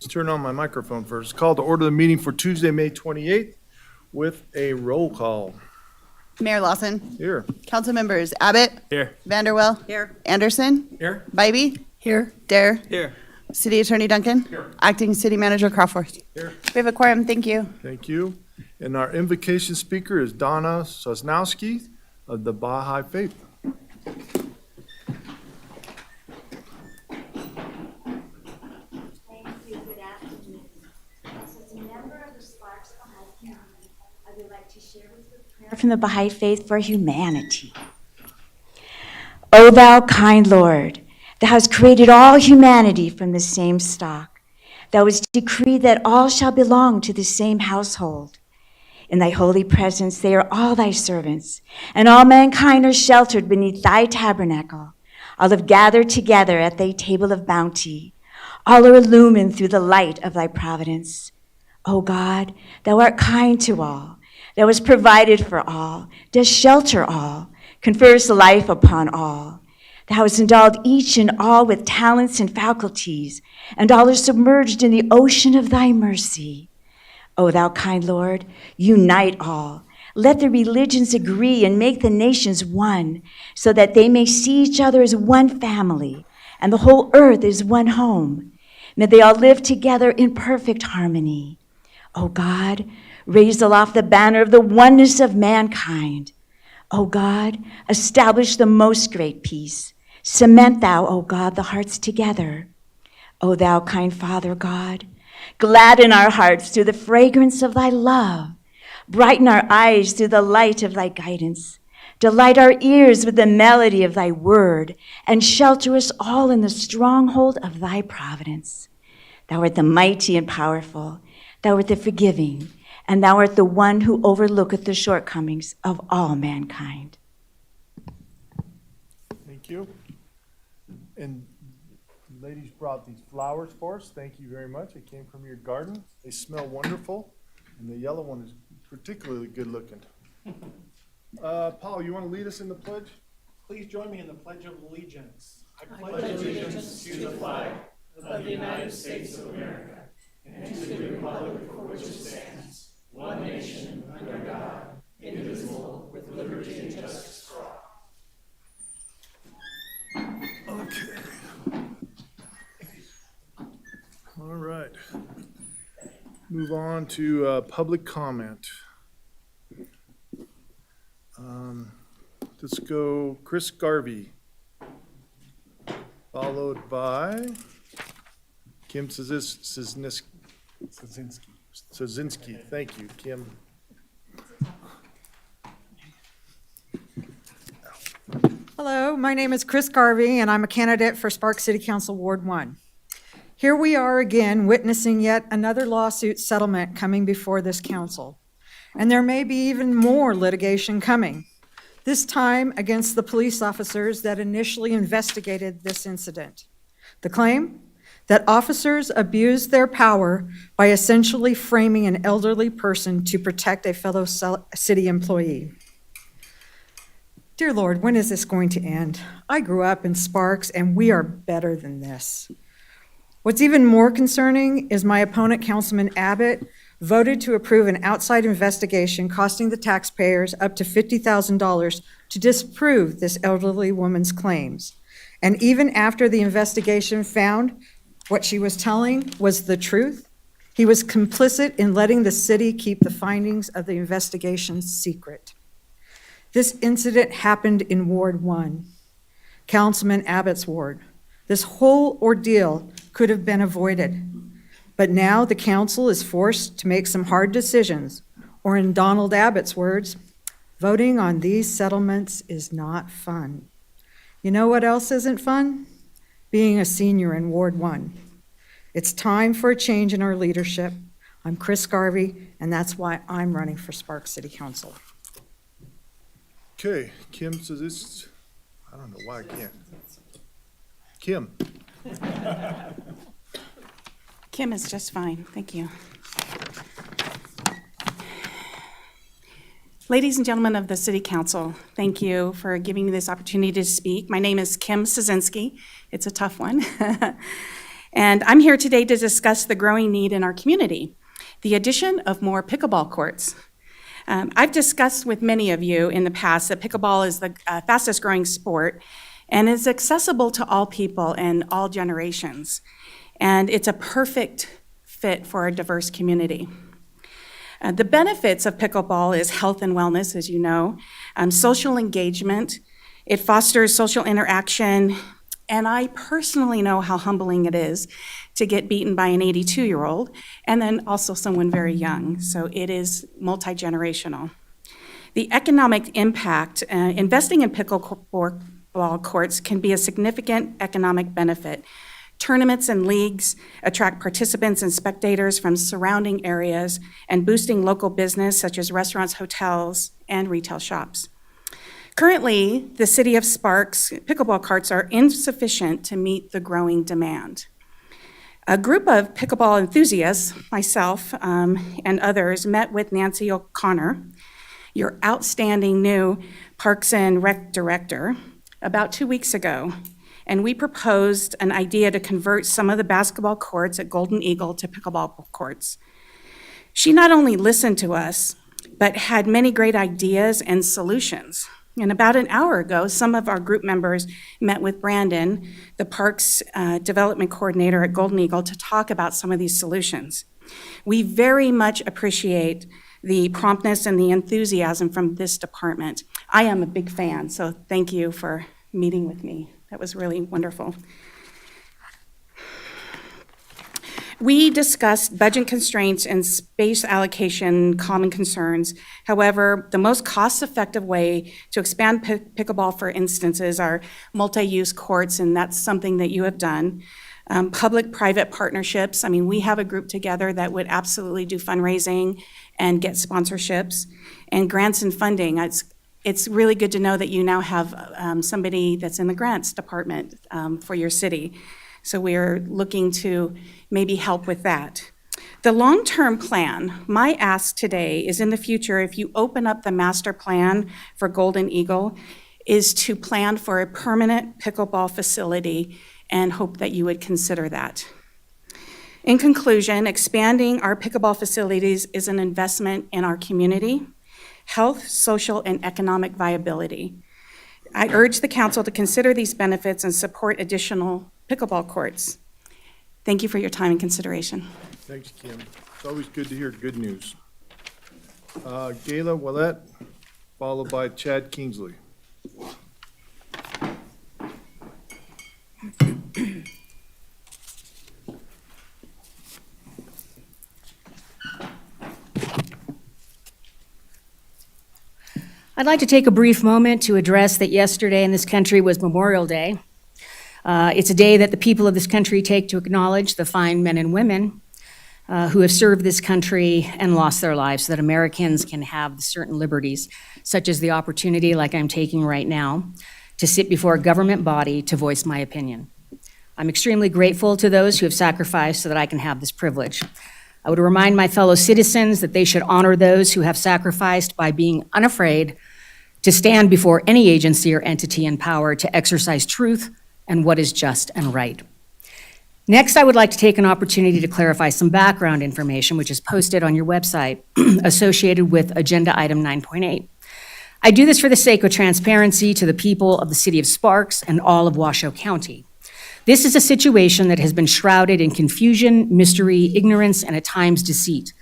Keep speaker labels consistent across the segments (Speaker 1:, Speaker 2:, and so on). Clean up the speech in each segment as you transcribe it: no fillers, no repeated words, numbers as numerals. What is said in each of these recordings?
Speaker 1: Let's turn on my microphone first. Call to order the meeting for Tuesday, May 28th with a roll call.
Speaker 2: Mayor Lawson.
Speaker 1: Here.
Speaker 2: Council members Abbott.
Speaker 3: Here.
Speaker 2: Vanderwell.
Speaker 4: Here.
Speaker 2: Anderson.
Speaker 3: Here.
Speaker 2: Bybee.
Speaker 4: Here.
Speaker 2: Dare.
Speaker 3: Here.
Speaker 2: City Attorney Duncan.
Speaker 1: Here.
Speaker 2: Acting City Manager Crawford.
Speaker 1: Here.
Speaker 2: We have a quorum. Thank you.
Speaker 1: Thank you. And our invocation speaker is Donna Sosnowski of the Baha'i Faith.
Speaker 5: Thank you. Good afternoon. As a member of the Sparks Baha'i family, I would like to share with you a prayer from the Baha'i Faith for humanity. O thou kind Lord, thou hast created all humanity from the same stock. Thou hast decreed that all shall belong to the same household. In thy holy presence they are all thy servants, and all mankind are sheltered beneath thy tabernacle. All have gathered together at thy table of bounty. All are illumined through the light of thy providence. O God, thou art kind to all. Thou hast provided for all, dost shelter all, confers life upon all. Thou hast endowed each and all with talents and faculties, and all are submerged in the ocean of thy mercy. O thou kind Lord, unite all. Let the religions agree and make the nations one, so that they may see each other as one family, and the whole earth as one home. May they all live together in perfect harmony. O God, raise aloft the banner of the oneness of mankind. O God, establish the most great peace. Cement thou, O God, the hearts together. O thou kind Father God, gladden our hearts through the fragrance of thy love. Brighten our eyes through the light of thy guidance. Delight our ears with the melody of thy word, and shelter us all in the stronghold of thy providence. Thou art the mighty and powerful. Thou art the forgiving, and thou art the one who overlooketh the shortcomings of all mankind.
Speaker 1: Thank you. And the ladies brought these flowers for us. Thank you very much. It came from your garden. They smell wonderful, and the yellow one is particularly good looking. Paul, you want to lead us in the pledge?
Speaker 6: Please join me in the Pledge of Allegiance. I pledge allegiance to the flag of the United States of America and to the republic for which it stands, one nation, under God, indivisible, with liberty and justice for all.
Speaker 1: Okay. All right. Move on to public comment. Let's go Chris Garvey, followed by Kim Szynski. Thank you, Kim.
Speaker 4: Hello, my name is Chris Garvey, and I'm a candidate for Sparks City Council Ward 1. Here we are again witnessing yet another lawsuit settlement coming before this council. And there may be even more litigation coming, this time against the police officers that initially investigated this incident. The claim? That officers abused their power by essentially framing an elderly person to protect a fellow city employee. Dear Lord, when is this going to end? I grew up in Sparks, and we are better than this. What's even more concerning is my opponent, Councilman Abbott, voted to approve an outside investigation costing the taxpayers up to $50,000 to disprove this elderly woman's claims. And even after the investigation found what she was telling was the truth, he was complicit in letting the city keep the findings of the investigation secret. This incident happened in Ward 1, Councilman Abbott's ward. This whole ordeal could have been avoided. But now the council is forced to make some hard decisions, or in Donald Abbott's words, voting on these settlements is not fun. You know what else isn't fun? Being a senior in Ward 1. It's time for a change in our leadership. I'm Chris Garvey, and that's why I'm running for Sparks City Council.
Speaker 1: Okay, Kim Szynski. I don't know why I can't. Kim.
Speaker 2: Kim is just fine. Thank you. Ladies and gentlemen of the City Council, thank you for giving me this opportunity to speak. My name is Kim Szynski. It's a tough one. And I'm here today to discuss the growing need in our community, the addition of more pickleball courts. I've discussed with many of you in the past that pickleball is the fastest growing sport and is accessible to all people and all generations. And it's a perfect fit for a diverse community. The benefits of pickleball is health and wellness, as you know, social engagement. It fosters social interaction, and I personally know how humbling it is to get beaten by an 82-year-old, and then also someone very young, so it is multi-generational. The economic impact, investing in pickleball courts can be a significant economic benefit. Tournaments and leagues attract participants and spectators from surrounding areas and boosting local business such as restaurants, hotels, and retail shops. Currently, the City of Sparks pickleball courts are insufficient to meet the growing demand. A group of pickleball enthusiasts, myself and others, met with Nancy O'Connor, your outstanding new Parks and Rec Director, about 2 weeks ago. And we proposed an idea to convert some of the basketball courts at Golden Eagle to pickleball courts. She not only listened to us, but had many great ideas and solutions. And about an hour ago, some of our group members met with Brandon, the Parks Development Coordinator at Golden Eagle, to talk about some of these solutions. We very much appreciate the promptness and the enthusiasm from this department. I am a big fan, so thank you for meeting with me. That was really wonderful. We discussed budget constraints and space allocation common concerns. However, the most cost-effective way to expand pickleball, for instance, is our multi-use courts, and that's something that you have done. Public-private partnerships. I mean, we have a group together that would absolutely do fundraising and get sponsorships. And grants and funding. It's really good to know that you now have somebody that's in the grants department for your city. So we're looking to maybe help with that. The long-term plan, my ask today is in the future, if you open up the master plan for Golden Eagle, is to plan for a permanent pickleball facility and hope that you would consider that. In conclusion, expanding our pickleball facilities is an investment in our community, health, social, and economic viability. I urge the council to consider these benefits and support additional pickleball courts. Thank you for your time and consideration.
Speaker 1: Thanks, Kim. It's always good to hear good news. Gayla Willett, followed by Chad Kingsley.
Speaker 3: I'd like to take a brief moment to address that yesterday in this country was Memorial Day. It's a day that the people of this country take to acknowledge the fine men and women who have served this country and lost their lives so that Americans can have certain liberties, such as the opportunity, like I'm taking right now, to sit before a government body to voice my opinion. I'm extremely grateful to those who have sacrificed so that I can have this privilege. I would remind my fellow citizens that they should honor those who have sacrificed by being unafraid to stand before any agency or entity in power to exercise truth and what is just and right. Next, I would like to take an opportunity to clarify some background information which is posted on your website associated with Agenda Item 9.8. I do this for the sake of transparency to the people of the City of Sparks and all of Washoe County. This is a situation that has been shrouded in confusion, mystery, ignorance, and at times deceit.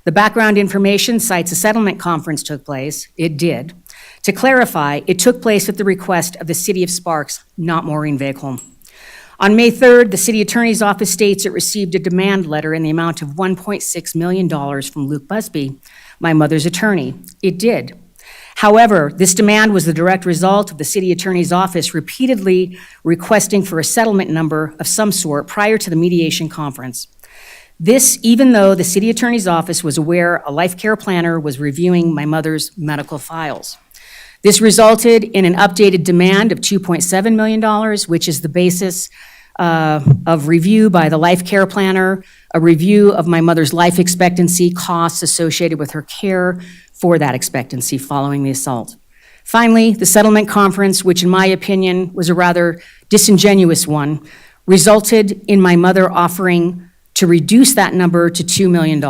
Speaker 3: The background information cites a settlement conference took place. It did. To clarify, it took place at the request of the City of Sparks, not Maureen Vegholm. On May 3rd, the City Attorney's Office states it received a demand letter in the amount of $1.6 million from Luke Busby, my mother's attorney. It did. However, this demand was the direct result of the City Attorney's Office repeatedly requesting for a settlement number of some sort prior to the mediation conference. This, even though the City Attorney's Office was aware a life care planner was reviewing my mother's medical files. This resulted in an updated demand of $2.7 million, which is the basis of review by the life care planner, a review of my mother's life expectancy, costs associated with her care for that expectancy following the assault. Finally, the settlement conference, which in my opinion was a rather disingenuous one, resulted in my mother offering to reduce that number to $2 million.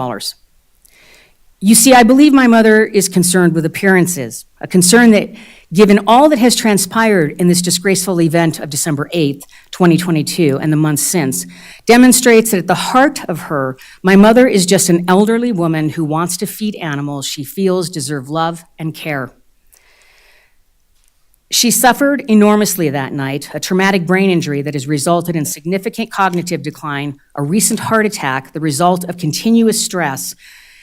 Speaker 3: You see, I believe my mother is concerned with appearances, a concern that, given all that has transpired in this disgraceful event of December 8th, 2022, and the months since, demonstrates that at the heart of her, my mother is just an elderly woman who wants to feed animals she feels deserve love and care. She suffered enormously that night, a traumatic brain injury that has resulted in significant cognitive decline, a recent heart attack, the result of continuous stress.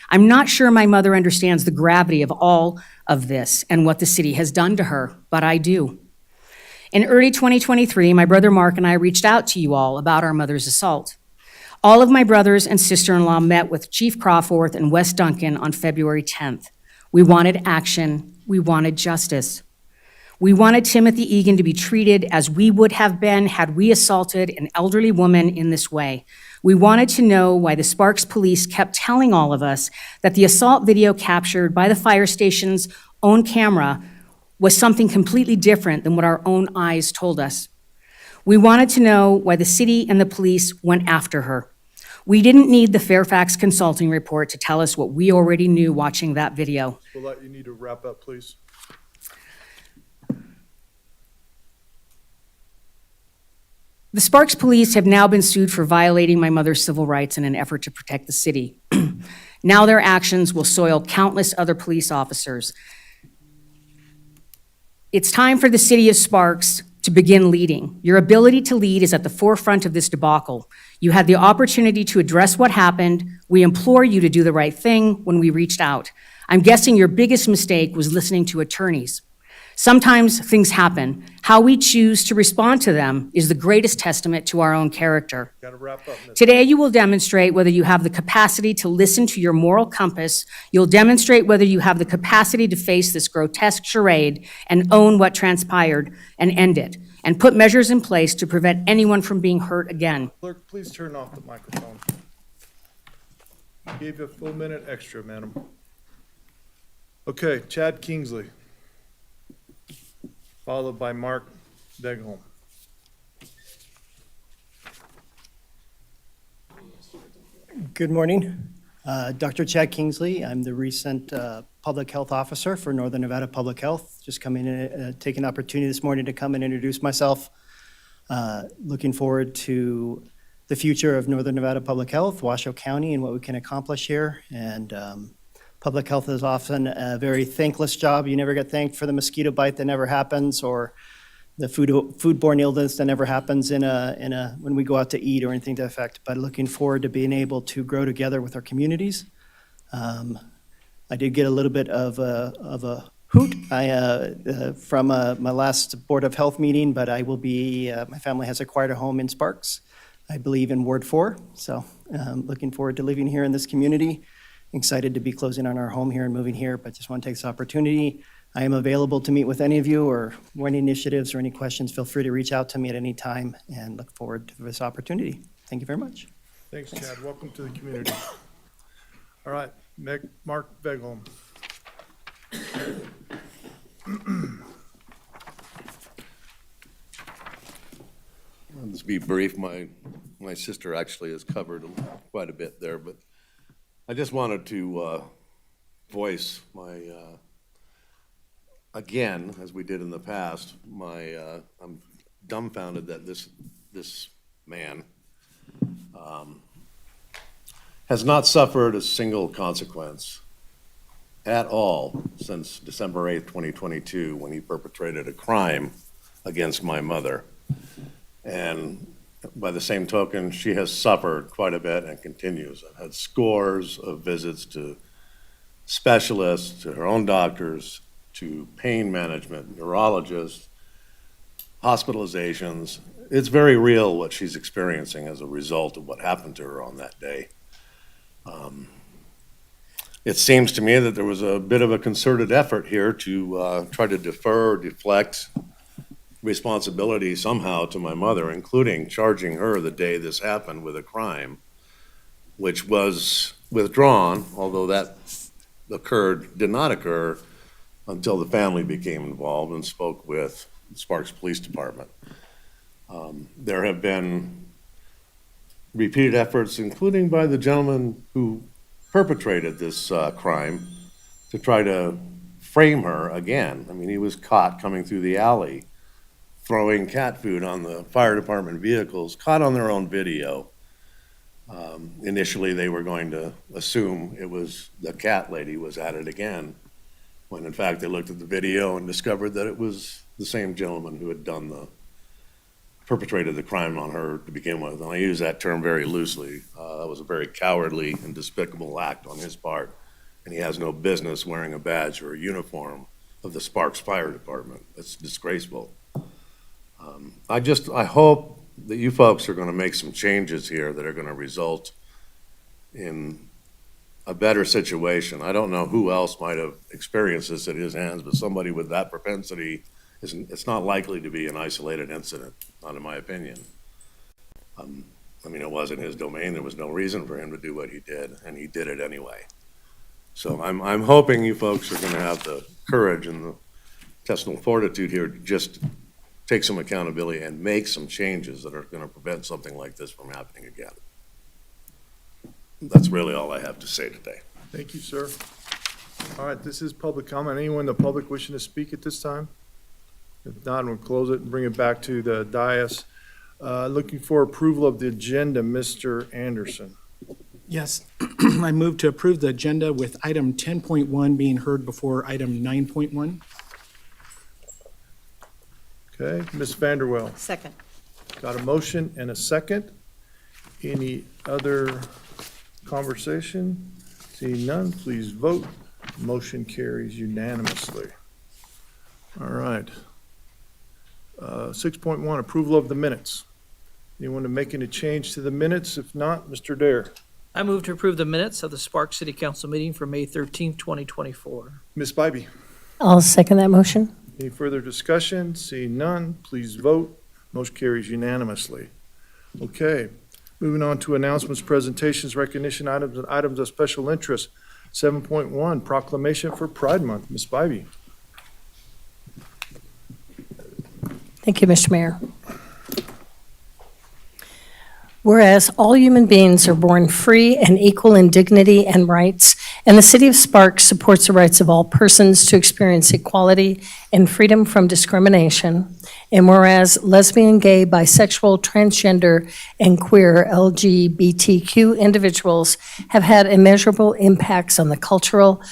Speaker 3: I'm not sure my mother understands the gravity of all of this and what the city has done to her, but I do. In early 2023, my brother Mark and I reached out to you all about our mother's assault. All of my brothers and sister-in-law met with Chief Crawforth and Wes Duncan on February 10th. We wanted action. We wanted justice. We wanted Timothy Egan to be treated as we would have been had we assaulted an elderly woman in this way. We wanted to know why the Sparks police kept telling all of us that the assault video captured by the fire station's own camera was something completely different than what our own eyes told us. We wanted to know why the city and the police went after her. We didn't need the Fairfax Consulting report to tell us what we already knew watching that video.
Speaker 1: Willette, you need to wrap up, please.
Speaker 3: The Sparks police have now been sued for violating my mother's civil rights in an effort to protect the city. Now their actions will soil countless other police officers. It's time for the city of Sparks to begin leading. Your ability to lead is at the forefront of this debacle. You had the opportunity to address what happened. We implore you to do the right thing when we reached out. I'm guessing your biggest mistake was listening to attorneys. Sometimes things happen. How we choose to respond to them is the greatest testament to our own character.
Speaker 1: Got to wrap up, Ms.
Speaker 3: Today, you will demonstrate whether you have the capacity to listen to your moral compass. You'll demonstrate whether you have the capacity to face this grotesque charade and own what transpired and end it, and put measures in place to prevent anyone from being hurt again.
Speaker 1: Clerk, please turn off the microphone. Gave you a full minute extra, madam. Okay, Chad Kingsley, followed by Mark Begholm.
Speaker 7: Good morning. Dr. Chad Kingsley. I'm the recent Public Health Officer for Northern Nevada Public Health. Just coming in, take an opportunity this morning to come and introduce myself. Looking forward to the future of Northern Nevada Public Health, Washoe County, and what we can accomplish here. And public health is often a very thankless job. You never get thanked for the mosquito bite that never happens, or the foodborne illness that never happens when we go out to eat or anything to that effect. But looking forward to being able to grow together with our communities. I did get a little bit of a hoot from my last Board of Health meeting, but I will be, my family has acquired a home in Sparks, I believe in Ward 4. So looking forward to living here in this community. Excited to be closing on our home here and moving here, but just want to take this opportunity. I am available to meet with any of you, or any initiatives or any questions. Feel free to reach out to me at any time, and look forward to this opportunity. Thank you very much.
Speaker 1: Thanks, Chad. Welcome to the community. All right, Mark Begholm.
Speaker 8: I'll just be brief. My sister actually has covered quite a bit there, but I just wanted to voice my, again, as we did in the past, I'm dumbfounded that this man has not suffered a single consequence at all since December 8th, 2022, when he perpetrated a crime against my mother. And by the same token, she has suffered quite a bit and continues. I've had scores of visits to specialists, to her own doctors, to pain management, neurologists, hospitalizations. It's very real what she's experiencing as a result of what happened to her on that day. It seems to me that there was a bit of a concerted effort here to try to defer or deflect responsibility somehow to my mother, including charging her the day this happened with a crime, which was withdrawn, although that did not occur until the family became involved and spoke with the Sparks Police Department. There have been repeated efforts, including by the gentleman who perpetrated this crime, to try to frame her again. I mean, he was caught coming through the alley, throwing cat food on the fire department vehicles, caught on their own video. Initially, they were going to assume it was the cat lady was at it again, when in fact they looked at the video and discovered that it was the same gentleman who had perpetrated the crime on her to begin with. And I use that term very loosely. That was a very cowardly and despicable act on his part, and he has no business wearing a badge or a uniform of the Sparks Fire Department. It's disgraceful. I hope that you folks are going to make some changes here that are going to result in a better situation. I don't know who else might have experienced this at his hands, but somebody with that propensity, it's not likely to be an isolated incident, not in my opinion. I mean, it wasn't his domain. There was no reason for him to do what he did, and he did it anyway. So I'm hoping you folks are going to have the courage and the intestinal fortitude here to just take some accountability and make some changes that are going to prevent something like this from happening again. That's really all I have to say today.
Speaker 1: Thank you, sir. All right, this is public comment. Anyone in the public wishing to speak at this time? If not, we'll close it and bring it back to the dais. Looking for approval of the agenda, Mr. Anderson.
Speaker 6: Yes, I move to approve the agenda with item 10.1 being heard before item 9.1.
Speaker 1: Okay, Ms. Vanderwell,
Speaker 4: Second.
Speaker 1: got a motion and a second. Any other conversation? Seeing none, please vote. Motion carries unanimously. All right. 6.1, approval of the minutes. Anyone to make any change to the minutes? If not, Mr. Dare.
Speaker 9: I move to approve the minutes of the Sparks City Council meeting for May 13th, 2024.
Speaker 1: Ms. Bybee,
Speaker 3: I'll second that motion.
Speaker 1: any further discussion? Seeing none, please vote. Motion carries unanimously. Okay, moving on to announcements, presentations, recognition items, and items of special interest. 7.1, proclamation for Pride Month. Ms. Bybee.
Speaker 3: Thank you, Mr. Mayor. Whereas all human beings are born free and equal in dignity and rights, and the City of Sparks supports the rights of all persons to experience equality and freedom from discrimination, and whereas lesbian, gay, bisexual, transgender, and queer LGBTQ individuals have had immeasurable impacts on the cultural,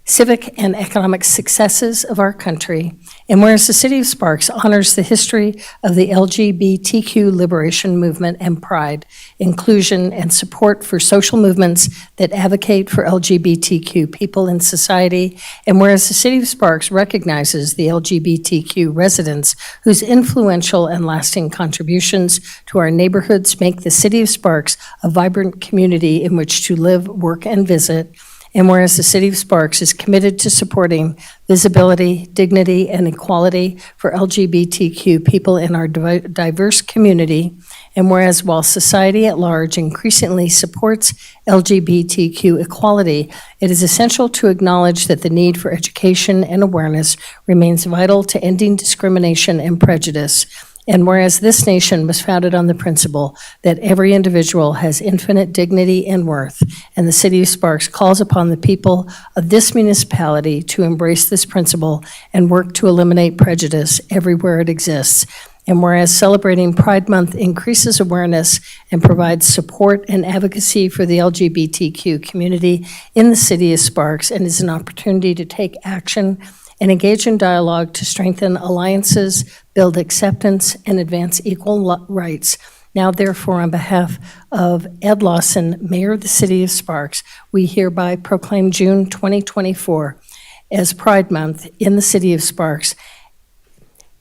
Speaker 3: civic, and economic successes of our country, and whereas the City of Sparks honors the history of the LGBTQ liberation movement and pride, inclusion, and support for social movements that advocate for LGBTQ people in society, and whereas the City of Sparks recognizes the LGBTQ residents whose influential and lasting contributions to our neighborhoods make the City of Sparks a vibrant community in which to live, work, and visit, and whereas the City of Sparks is committed to supporting visibility, dignity, and equality for LGBTQ people in our diverse community, and whereas while society at large increasingly supports LGBTQ equality, it is essential to acknowledge that the need for education and awareness remains vital to ending discrimination and prejudice. And whereas this nation was founded on the principle that every individual has infinite dignity and worth, and the City of Sparks calls upon the people of this municipality to embrace this principle and work to eliminate prejudice everywhere it exists. And whereas celebrating Pride Month increases awareness and provides support and advocacy for the LGBTQ community in the City of Sparks and is an opportunity to take action and engage in dialogue to strengthen alliances, build acceptance, and advance equal rights. Now, therefore, on behalf of Ed Lawson, Mayor of the City of Sparks, we hereby proclaim June 2024 as Pride Month in the City of Sparks,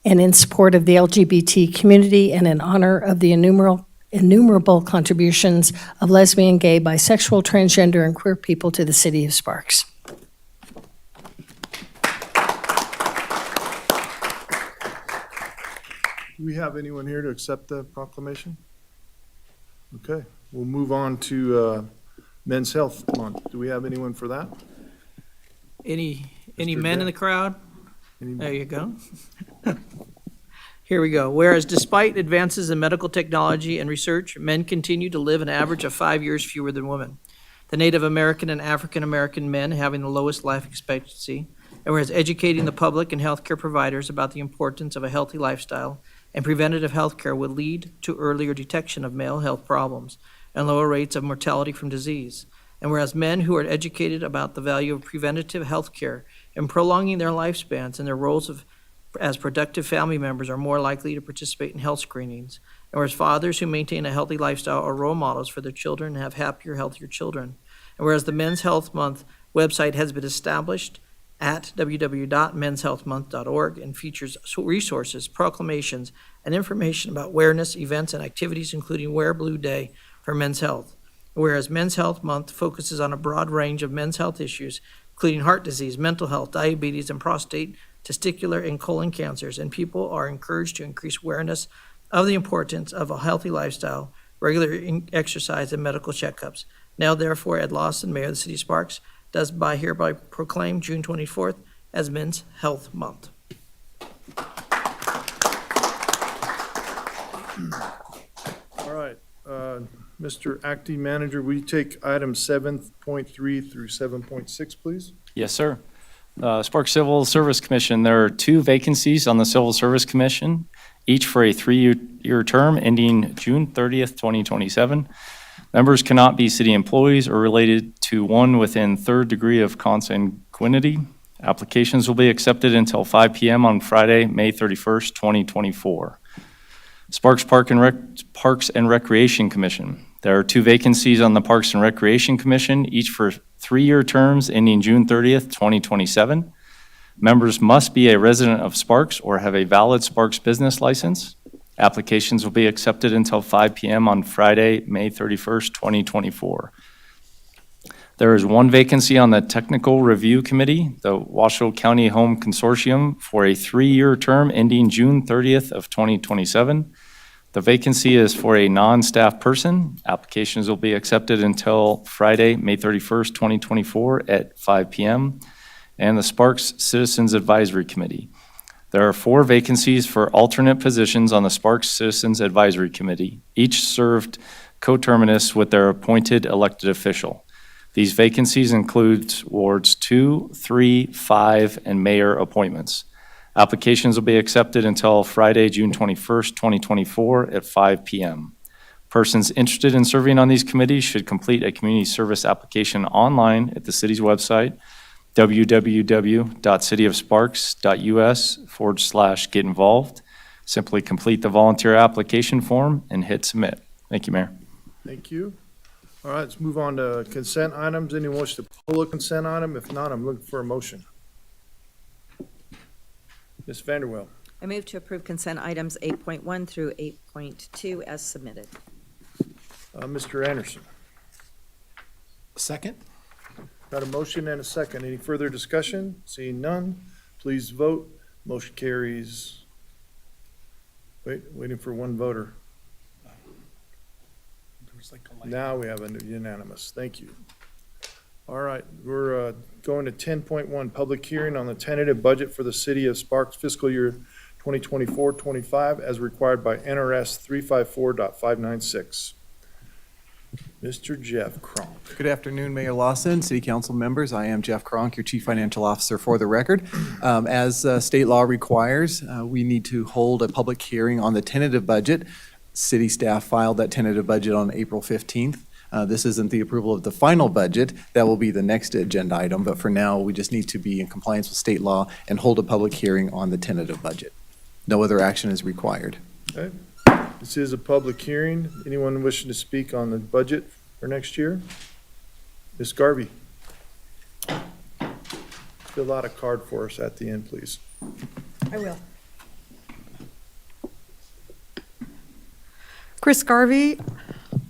Speaker 3: and in support of the LGBT community and in honor of the innumerable contributions of lesbian, gay, bisexual, transgender, and queer people to the City of Sparks.
Speaker 1: Do we have anyone here to accept the proclamation? Okay, we'll move on to Men's Health Month. Do we have anyone for that?
Speaker 9: Any
Speaker 1: Mr.
Speaker 9: men in
Speaker 1: Dare.
Speaker 9: the crowd?
Speaker 1: Any-
Speaker 9: There you go. Here we go. Whereas despite advances in medical technology and research, men continue to live an average of 5 years fewer than women. The Native American and African American men having the lowest life expectancy, and whereas educating the public and healthcare providers about the importance of a healthy lifestyle and preventative healthcare would lead to earlier detection of male health problems and lower rates of mortality from disease. And whereas men who are educated about the value of preventative healthcare and prolonging their lifespans and their roles as productive family members are more likely to participate in health screenings. And whereas fathers who maintain a healthy lifestyle are role models for their children and have happier, healthier children. And whereas the Men's Health Month website has been established at www.menshealthmonth.org and features resources, proclamations, and information about awareness, events, and activities, including Wear Blue Day for Men's Health. Whereas Men's Health Month focuses on a broad range of men's health issues, including heart disease, mental health, diabetes, and prostate, testicular, and colon cancers, and people are encouraged to increase awareness of the importance of a healthy lifestyle, regular exercise, and medical checkups. Now, therefore, Ed Lawson, Mayor of the City of Sparks, does hereby proclaim June 24th as Men's Health Month.
Speaker 1: All right, Mr. Acting Manager, will you take items 7.3 through 7.6, please?
Speaker 10: Yes, sir. Sparks Civil Service Commission, there are 2 vacancies on the Civil Service Commission, each for a 3-year term ending June 30th, 2027. Members cannot be city employees or related to one within 3rd degree of consanguinity. Applications will be accepted until 5 p.m. on Friday, May 31st, 2024. Sparks Parks and Recreation Commission. There are 2 vacancies on the Parks and Recreation Commission, each for 3-year terms ending June 30th, 2027. Members must be a resident of Sparks or have a valid Sparks business license. Applications will be accepted until 5 p.m. on Friday, May 31st, 2024. There is 1 vacancy on the Technical Review Committee, the Washoe County Home Consortium, for a 3-year term ending June 30th of 2027. The vacancy is for a non-staff person. Applications will be accepted until Friday, May 31st, 2024 at 5 p.m. And the Sparks Citizens Advisory Committee. There are 4 vacancies for alternate positions on the Sparks Citizens Advisory Committee, each served coterminous with their appointed elected official. These vacancies include wards 2, 3, 5, and mayor appointments. Applications will be accepted until Friday, June 21st, 2024 at 5 p.m. Persons interested in serving on these committees should complete a community service application online at the city's website, www.cityofsparks.us/get involved. Simply complete the volunteer application form and hit submit. Thank you, Mayor.
Speaker 1: Thank you. All right, let's move on to consent items. Anyone wish to pull a consent item? If not, I'm looking for a motion. Ms. Vanderwell.
Speaker 11: I move to approve consent items 8.1 through 8.2 as submitted.
Speaker 1: Mr. Anderson.
Speaker 6: Second?
Speaker 1: Got a motion and a second. Any further discussion? Seeing none, please vote. Motion carries. Waiting for 1 voter. Now we have a unanimous. Thank you. All right, we're going to 10.1, public hearing on the tentative budget for the city of Sparks fiscal year 2024-25 as required by NRS 354.596. Mr. Jeff Kronk.
Speaker 12: Good afternoon, Mayor Lawson, City Council members. I am Jeff Kronk, your Chief Financial Officer for the record. As state law requires, we need to hold a public hearing on the tentative budget. City staff filed that tentative budget on April 15th. This isn't the approval of the final budget. That will be the next agenda item, but for now, we just need to be in compliance with state law and hold a public hearing on the tentative budget. No other action is required.
Speaker 1: Okay. This is a public hearing. Anyone wishing to speak on the budget for next year? Ms. Garvey. Fill out a card for us at the end, please.
Speaker 4: I will. Chris Garvey.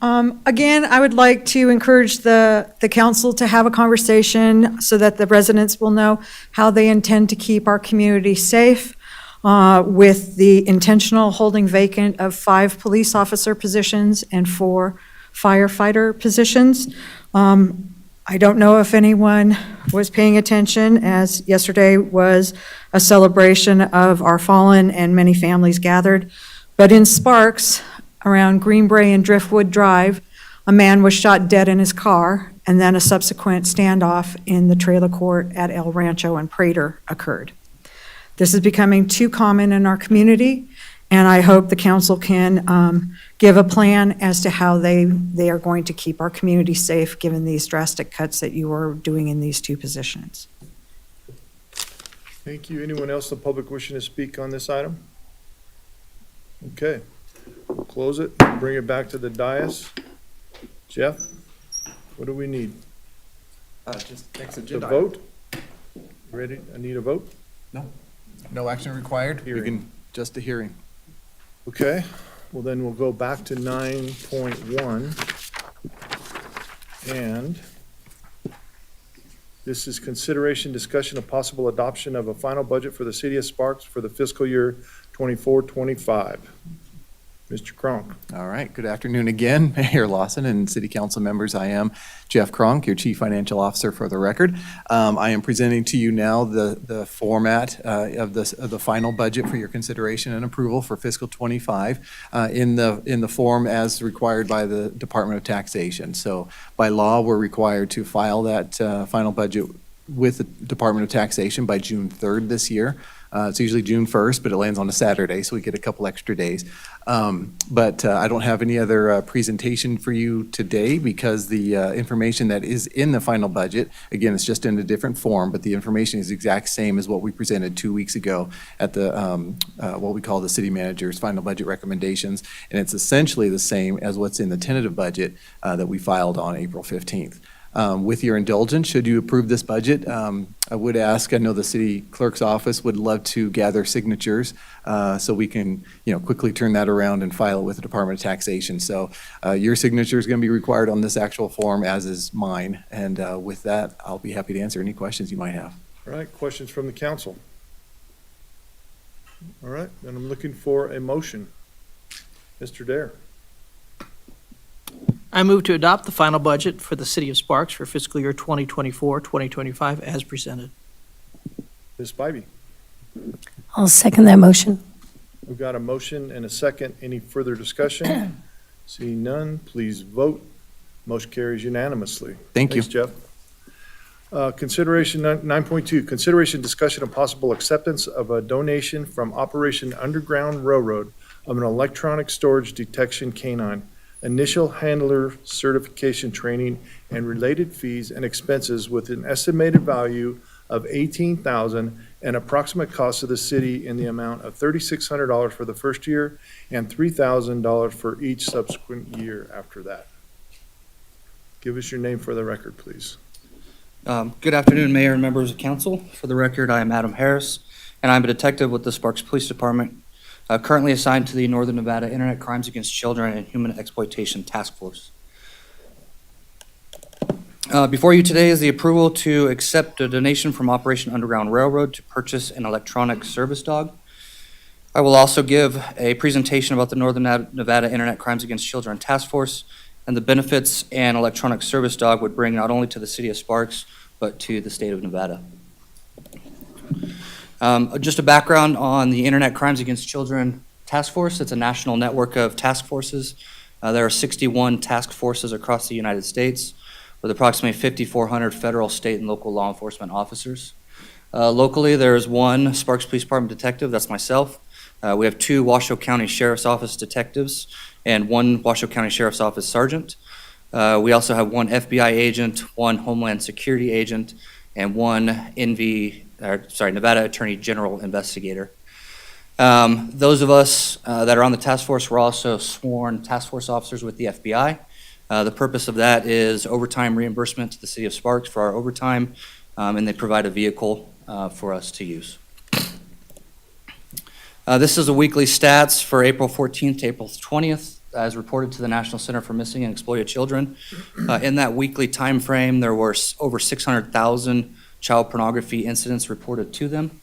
Speaker 4: Again, I would like to encourage the council to have a conversation so that the residents will know how they intend to keep our community safe with the intentional holding vacant of 5 police officer positions and 4 firefighter positions. I don't know if anyone was paying attention, as yesterday was a celebration of our fallen and many families gathered. But in Sparks, around Greenbrae and Driftwood Drive, a man was shot dead in his car, and then a subsequent standoff in the trailer court at El Rancho and Prater occurred. This is becoming too common in our community, and I hope the council can give a plan as to how they are going to keep our community safe, given these drastic cuts that you are doing in these two positions.
Speaker 1: Thank you. Anyone else in the public wishing to speak on this item? Okay, we'll close it, bring it back to the dais. Jeff, what do we need?
Speaker 12: Just next
Speaker 1: To
Speaker 12: agenda.
Speaker 1: vote? Ready? I need a vote?
Speaker 12: No action required. We
Speaker 1: Hearing.
Speaker 12: can, just a hearing.
Speaker 1: Okay, well then we'll go back to 9.1. And this is consideration, discussion of possible adoption of a final budget for the city of Sparks for the fiscal year 24-25. Mr. Cronk.
Speaker 12: All right, good afternoon again, Mayor Lawson and city council members. I am Jeff Cronk, your chief financial officer for the record. I am presenting to you now the format of the final budget for your consideration and approval for fiscal '25 in the form as required by the Department of Taxation. So by law, we're required to file that final budget with the Department of Taxation by June 3rd this year. It's usually June 1st, but it lands on a Saturday, so we get a couple extra days. But I don't have any other presentation for you today because the information that is in the final budget, again, it's just in a different form, but the information is exact same as what we presented 2 weeks ago at the what we call the city manager's final budget recommendations. And it's essentially the same as what's in the tentative budget that we filed on April 15th. With your indulgence, should you approve this budget, I would ask, I know the city clerk's office would love to gather signatures so we can, quickly turn that around and file it with the Department of Taxation. So your signature is going to be required on this actual form, as is mine. And with that, I'll be happy to answer any questions you might have.
Speaker 1: All right, questions from the council? All right, then I'm looking for a motion. Mr. Dare.
Speaker 9: I move to adopt the final budget for the city of Sparks for fiscal year 2024-2025 as presented.
Speaker 1: Ms. Spivey.
Speaker 13: I'll second that motion.
Speaker 1: We've got a motion and a second. Any further discussion? Seeing none, please vote. Motion carries unanimously.
Speaker 12: Thank you.
Speaker 1: Thanks, Jeff. Consideration 9.2, consideration, discussion, and possible acceptance of a donation from Operation Underground Railroad of an electronic storage detection canine, initial handler certification training, and related fees and expenses with an estimated value of $18,000 and approximate cost of the city in the amount of $3,600 for the first year and $3,000 for each subsequent year after that. Give us your name for the record, please.
Speaker 14: Good afternoon, Mayor and members of council. For the record, I am Adam Harris, and I'm a detective with the Sparks Police Department, currently assigned to the Northern Nevada Internet Crimes Against Children and Human Exploitation Task Force. Before you today is the approval to accept a donation from Operation Underground Railroad to purchase an electronic service dog. I will also give a presentation about the Northern Nevada Internet Crimes Against Children Task Force and the benefits an electronic service dog would bring not only to the city of Sparks, but to the state of Nevada. Just a background on the Internet Crimes Against Children Task Force. It's a national network of task forces. There are 61 task forces across the United States with approximately 5,400 federal, state, and local law enforcement officers. Locally, there is one Sparks Police Department detective, that's myself. We have 2 Washoe County Sheriff's Office detectives and 1 Washoe County Sheriff's Office sergeant. We also have 1 FBI agent, 1 Homeland Security agent, and 1 Nevada Attorney General investigator. Those of us that are on the task force were also sworn task force officers with the FBI. The purpose of that is overtime reimbursement to the city of Sparks for our overtime, and they provide a vehicle for us to use. This is a weekly stats for April 14th to April 20th, as reported to the National Center for Missing and Exploited Children. In that weekly time frame, there were over 600,000 child pornography incidents reported to them.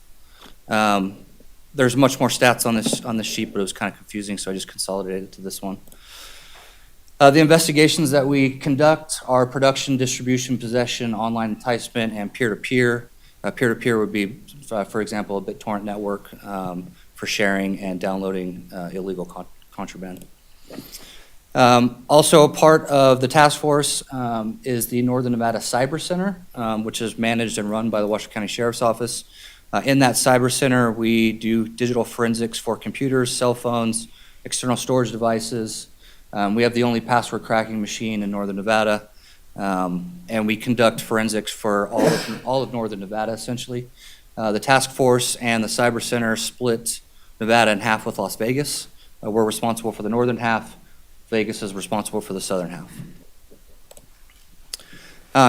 Speaker 14: There's much more stats on this sheet, but it was kind of confusing, so I just consolidated it to this one. The investigations that we conduct are production, distribution, possession, online enticement, and peer-to-peer. Peer-to-peer would be, for example, a BitTorrent network for sharing and downloading illegal contraband. Also, a part of the task force is the Northern Nevada Cyber Center, which is managed and run by the Washoe County Sheriff's Office. In that cyber center, we do digital forensics for computers, cell phones, external storage devices. We have the only password cracking machine in Northern Nevada, and we conduct forensics for all of Northern Nevada, essentially. The task force and the cyber center split Nevada in half with Las Vegas. We're responsible for the northern half. Vegas is responsible for the southern half.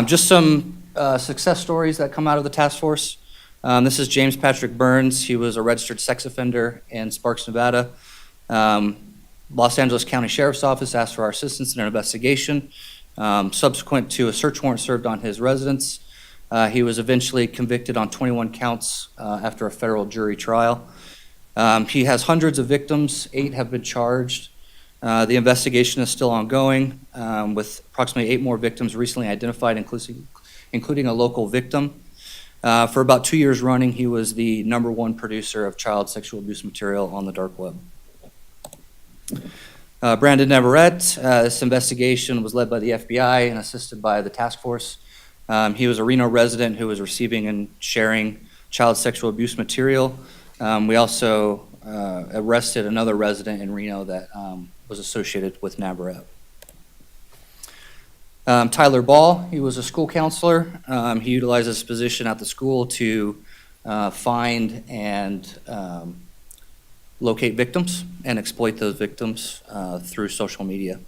Speaker 14: Just some success stories that come out of the task force. This is James Patrick Burns. He was a registered sex offender in Sparks, Nevada. Los Angeles County Sheriff's Office asked for our assistance in an investigation. Subsequent to a search warrant served on his residence, he was eventually convicted on 21 counts after a federal jury trial. He has hundreds of victims. 8 have been charged. The investigation is still ongoing, with approximately 8 more victims recently identified, including a local victim. For about 2 years running, he was the #1 producer of child sexual abuse material on the dark web. Brandon Navarrete, this investigation was led by the FBI and assisted by the task force. He was a Reno resident who was receiving and sharing child sexual abuse material. We also arrested another resident in Reno that was associated with Navarrete. Tyler Ball, he was a school counselor. He utilized his position at the school to find and locate victims and exploit those victims through social media.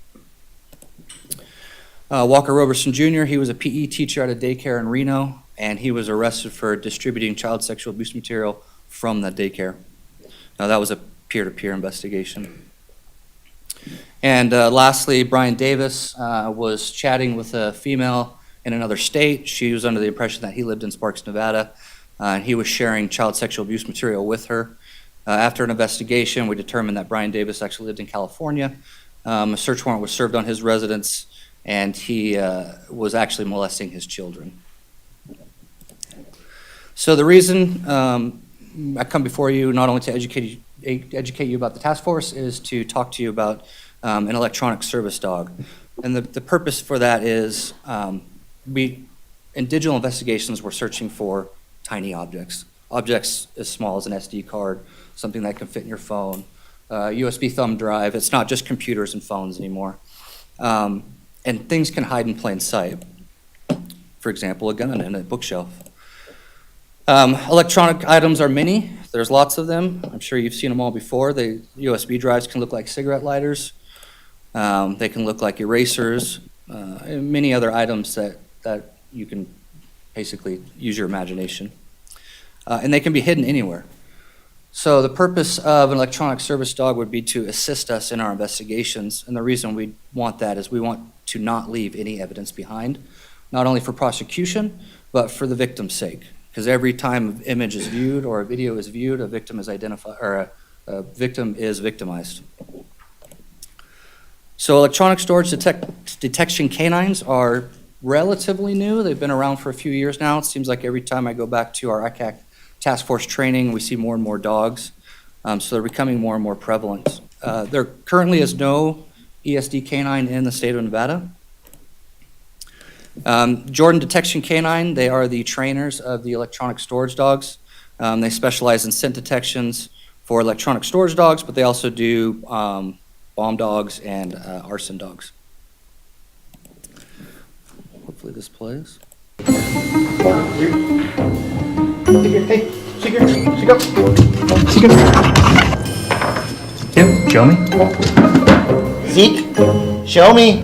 Speaker 14: Walker Roberson Jr., he was a PE teacher at a daycare in Reno, and he was arrested for distributing child sexual abuse material from that daycare. Now, that was a peer-to-peer investigation. And lastly, Brian Davis was chatting with a female in another state. She was under the impression that he lived in Sparks, Nevada, and he was sharing child sexual abuse material with her. After an investigation, we determined that Brian Davis actually lived in California. A search warrant was served on his residence, and he was actually molesting his children. So the reason I come before you, not only to educate you about the task force, is to talk to you about an electronic service dog. And the purpose for that is in digital investigations, we're searching for tiny objects as small as an SD card, something that can fit in your phone, USB thumb drive. It's not just computers and phones anymore. And things can hide in plain sight. For example, a gun in a bookshelf. Electronic items are many. There's lots of them. I'm sure you've seen them all before. The USB drives can look like cigarette lighters. They can look like erasers, and many other items that you can basically use your imagination. And they can be hidden anywhere. So the purpose of an electronic service dog would be to assist us in our investigations. And the reason we want that is we want to not leave any evidence behind, not only for prosecution, but for the victim's sake. Because every time an image is viewed or a video is viewed, a victim is identified, or a victim is victimized. So electronic storage detection canines are relatively new. They've been around for a few years now. It seems like every time I go back to our ICAC task force training, we see more and more dogs. So they're becoming more and more prevalent. There currently is no ESD canine in the state of Nevada. Jordan Detection Canine, they are the trainers of the electronic storage dogs. They specialize in scent detections for electronic storage dogs, but they also do bomb dogs and arson dogs. Hopefully this plays.
Speaker 6: Tim, show me. Zeke, show me.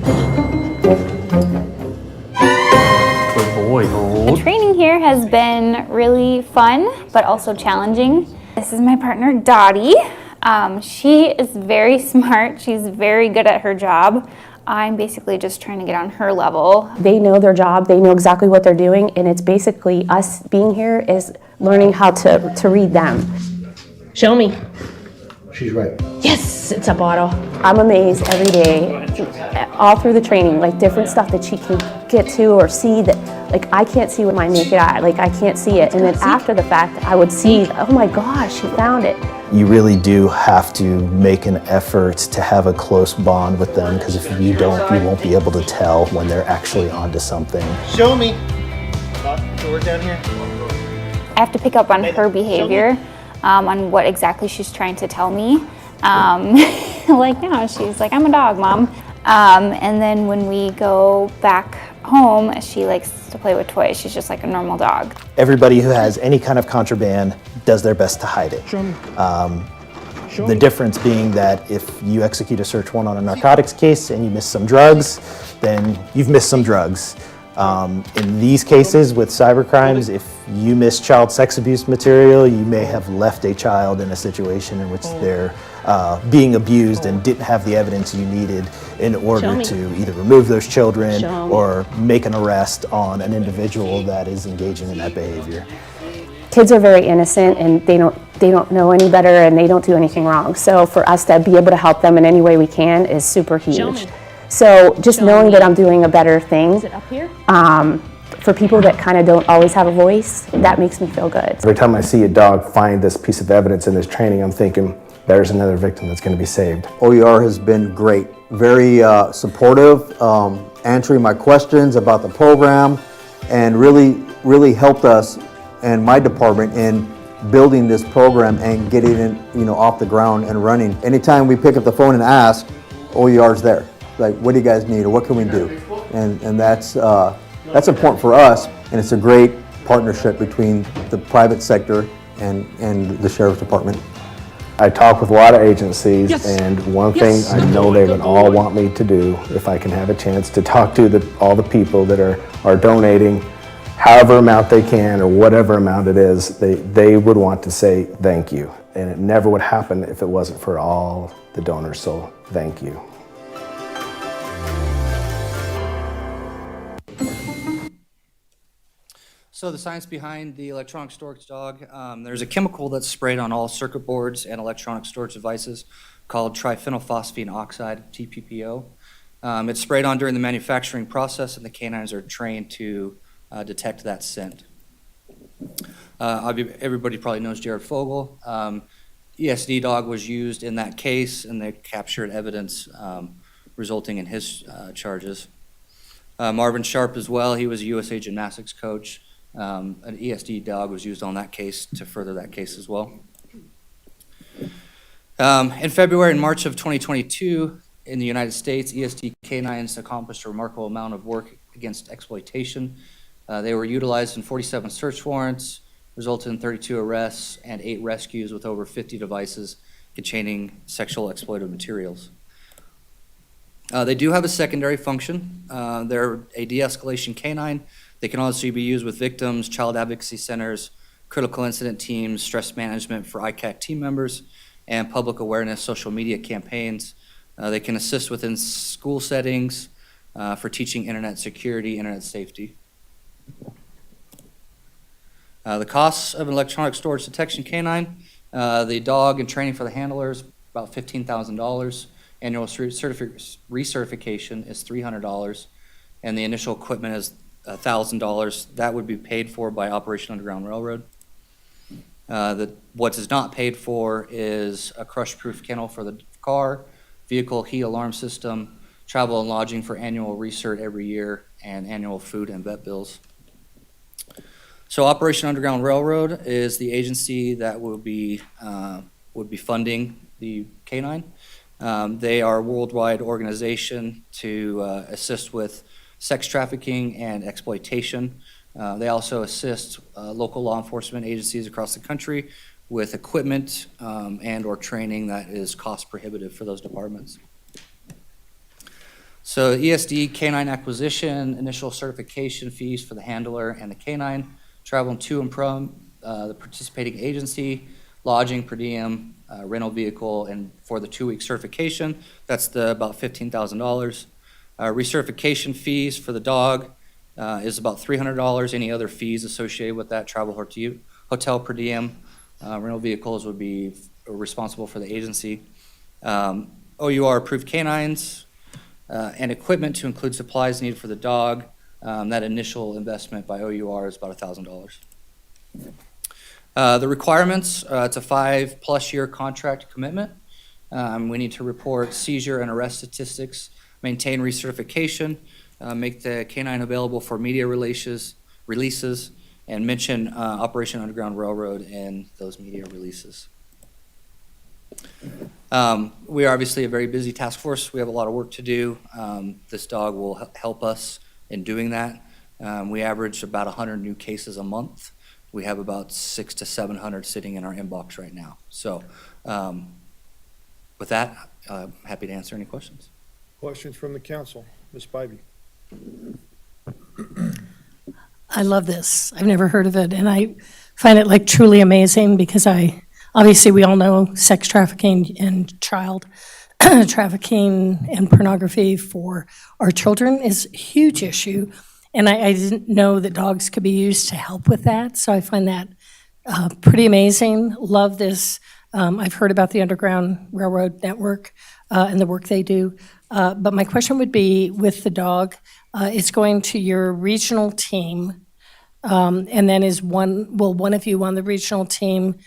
Speaker 6: Good boy, hold.
Speaker 15: Training here has been really fun, but also challenging. This is my partner, Dottie. She is very smart. She's very good at her job. I'm basically just trying to get on her level.
Speaker 16: They know their job, they know exactly what they're doing, and it's basically us being here is learning how to read them. Show me.
Speaker 17: She's right.
Speaker 16: Yes, it's a bottle. I'm amazed every day, all through the training, like different stuff that she can get to or see that, like I can't see with my naked eye, like I can't see it. And then after the fact, I would see, oh my gosh, she found it.
Speaker 17: You really do have to make an effort to have a close bond with them, because if you don't, you won't be able to tell when they're actually onto something.
Speaker 7: Show me. Door down here.
Speaker 15: I have to pick up on her behavior, on what exactly she's trying to tell me. Like now, she's like, I'm a dog, Mom. And then when we go back home, she likes to play with toys. She's just like a normal dog.
Speaker 17: Everybody who has any kind of contraband does their best to hide it. The difference being that if you execute a search warrant on a narcotics case and you miss some drugs, then you've missed some drugs. In these cases with cybercrimes, if you miss child sex abuse material, you may have left a child in a situation in which they're being abused and didn't have the evidence you needed in order to either remove those children or make an arrest on an individual that is engaging in that behavior.
Speaker 16: Kids are very innocent and they don't know any better and they don't do anything wrong. So for us to be able to help them in any way we can is super huge. So just knowing that I'm doing a better thing for people that kind of don't always have a voice, that makes me feel good.
Speaker 17: Every time I see a dog find this piece of evidence in this training, I'm thinking, there's another victim that's going to be saved.
Speaker 18: OER has been great, very supportive, answering my questions about the program, and really helped us and my department in building this program and getting it, off the ground and running. Anytime we pick up the phone and ask, OER's there. Like, what do you guys need, or what can we do? And that's important for us, and it's a great partnership between the private sector and the Sheriff's Department.
Speaker 17: I talk with a lot of agencies, and one thing I know they would all want me to do, if I can have a chance to talk to all the people that are donating, however amount they can or whatever amount it is, they would want to say thank you. And it never would happen if it wasn't for all the donors, so thank you.
Speaker 14: So the science behind the electronic storage dog, there's a chemical that's sprayed on all circuit boards and electronic storage devices called triphenylphosphine oxide, TPPO. It's sprayed on during the manufacturing process, and the canines are trained to detect that scent. Everybody probably knows Jared Fogle. ESD dog was used in that case, and they captured evidence resulting in his charges. Marvin Sharp as well, he was a USA Gymnastics coach. An ESD dog was used on that case to further that case as well. In February and March of 2022, in the United States, ESD canines accomplished a remarkable amount of work against exploitation. They were utilized in 47 search warrants, resulted in 32 arrests and 8 rescues with over 50 devices containing sexual exploitive materials. They do have a secondary function. They're a de-escalation canine. They can also be used with victims, child advocacy centers, critical incident teams, stress management for ICAC team members, and public awareness social media campaigns. They can assist within school settings for teaching internet security, internet safety. The costs of an electronic storage detection canine, the dog and training for the handlers, about $15,000. Annual recertification is $300, and the initial equipment is $1,000. That would be paid for by Operation Underground Railroad. What is not paid for is a crush-proof kennel for the car, vehicle heat alarm system, travel and lodging for annual recert every year, and annual food and vet bills. So Operation Underground Railroad is the agency that would be funding the canine. They are a worldwide organization to assist with sex trafficking and exploitation. They also assist local law enforcement agencies across the country with equipment and or training that is cost prohibitive for those departments. So ESD canine acquisition, initial certification fees for the handler and the canine, traveling to and from the participating agency, lodging, per diem, rental vehicle, and for the 2-week certification, that's about $15,000. Recertification fees for the dog is about $300. Any other fees associated with that, travel, hotel per diem, rental vehicles would be responsible for the agency. OUR-approved canines and equipment to include supplies needed for the dog. That initial investment by OUR is about $1,000. The requirements, it's a 5+ year contract commitment. We need to report seizure and arrest statistics, maintain recertification, make the canine available for media releases, and mention Operation Underground Railroad in those media releases. We are obviously a very busy task force. We have a lot of work to do. This dog will help us in doing that. We average about 100 new cases a month. We have about 600 to 700 sitting in our inbox right now. So with that, I'm happy to answer any questions.
Speaker 1: Questions from the council? Ms. Spivey?
Speaker 13: I love this. I've never heard of it, and I find it like truly amazing because obviously we all know sex trafficking and child trafficking and pornography for our children is a huge issue. And I didn't know that dogs could be used to help with that. So I find that pretty amazing. Love this. I've heard about the Underground Railroad Network and the work they do. But my question would be with the dog, it's going to your regional team. And then will one of you on the regional team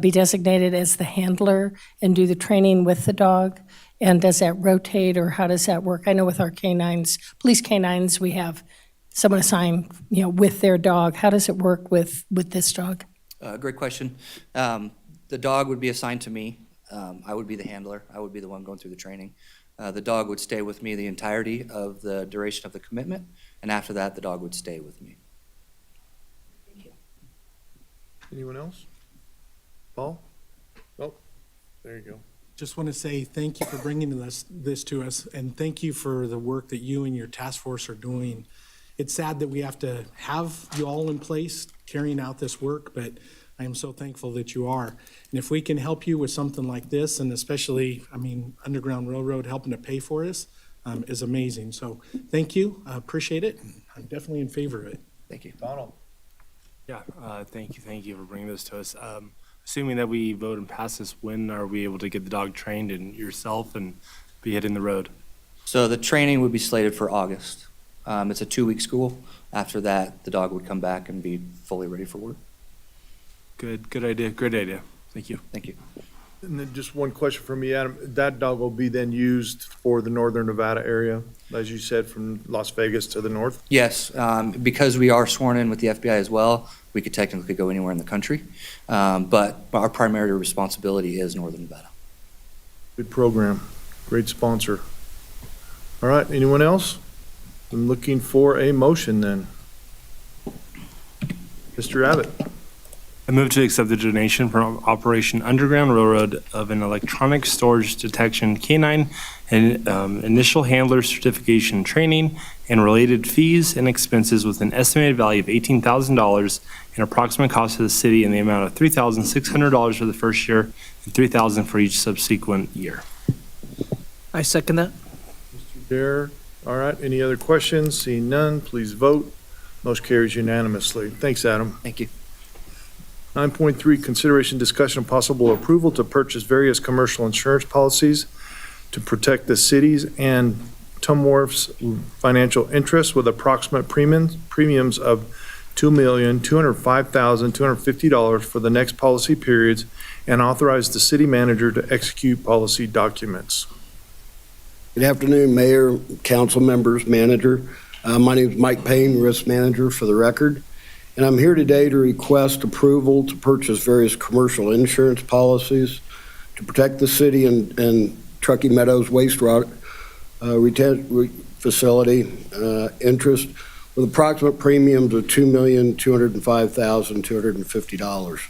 Speaker 13: be designated as the handler and do the training with the dog? And does that rotate or how does that work? I know with our canines, police canines, we have someone assigned, with their dog. How does it work with this dog?
Speaker 14: Great question. The dog would be assigned to me. I would be the handler. I would be the one going through the training. The dog would stay with me the entirety of the duration of the commitment, and after that, the dog would stay with me.
Speaker 13: Thank you.
Speaker 1: Anyone else? Paul? Oh, there you go.
Speaker 6: Just want to say thank you for bringing this to us, and thank you for the work that you and your task force are doing. It's sad that we have to have you all in place carrying out this work, but I am so thankful that you are. And if we can help you with something like this, and especially, Underground Railroad helping to pay for us, is amazing. So thank you, I appreciate it. I'm definitely in favor of it.
Speaker 14: Thank you.
Speaker 1: Donald?
Speaker 19: Yeah, thank you for bringing this to us. Assuming that we vote and pass this, when are we able to get the dog trained and yourself and be hitting the road?
Speaker 14: So the training would be slated for August. It's a 2-week school. After that, the dog would come back and be fully ready for work.
Speaker 19: Good idea, great idea. Thank you.
Speaker 14: Thank you.
Speaker 1: And then just one question for me, Adam. That dog will be then used for the northern Nevada area, as you said, from Las Vegas to the north?
Speaker 14: Yes, because we are sworn in with the FBI as well, we could technically go anywhere in the country. But our primary responsibility is Northern Nevada.
Speaker 1: Good program, great sponsor. All right, anyone else? I'm looking for a motion then. Mr. Abbott?
Speaker 19: I move to accept the donation from Operation Underground Railroad of an electronic storage detection canine and initial handler certification training and related fees and expenses with an estimated value of $18,000 and approximate cost to the city in the amount of $3,600 for the first year and $3,000 for each subsequent year.
Speaker 9: I second that.
Speaker 1: Mr. Dare, all right, any other questions? Seeing none, please vote. Motion carries unanimously. Thanks, Adam.
Speaker 14: Thank you.
Speaker 1: 9.3, consideration, discussion, and possible approval to purchase various commercial insurance policies to protect the city's and Tumwharf's financial interests with approximate premiums of $2,205,250 for the next policy periods and authorize the city manager to execute policy documents.
Speaker 20: Good afternoon, Mayor, council members, manager. My name is Mike Payne, risk manager for the record. And I'm here today to request approval to purchase various commercial insurance policies to protect the city and Truckee Meadows wastewater facility interest with approximate premiums of $2,205,250.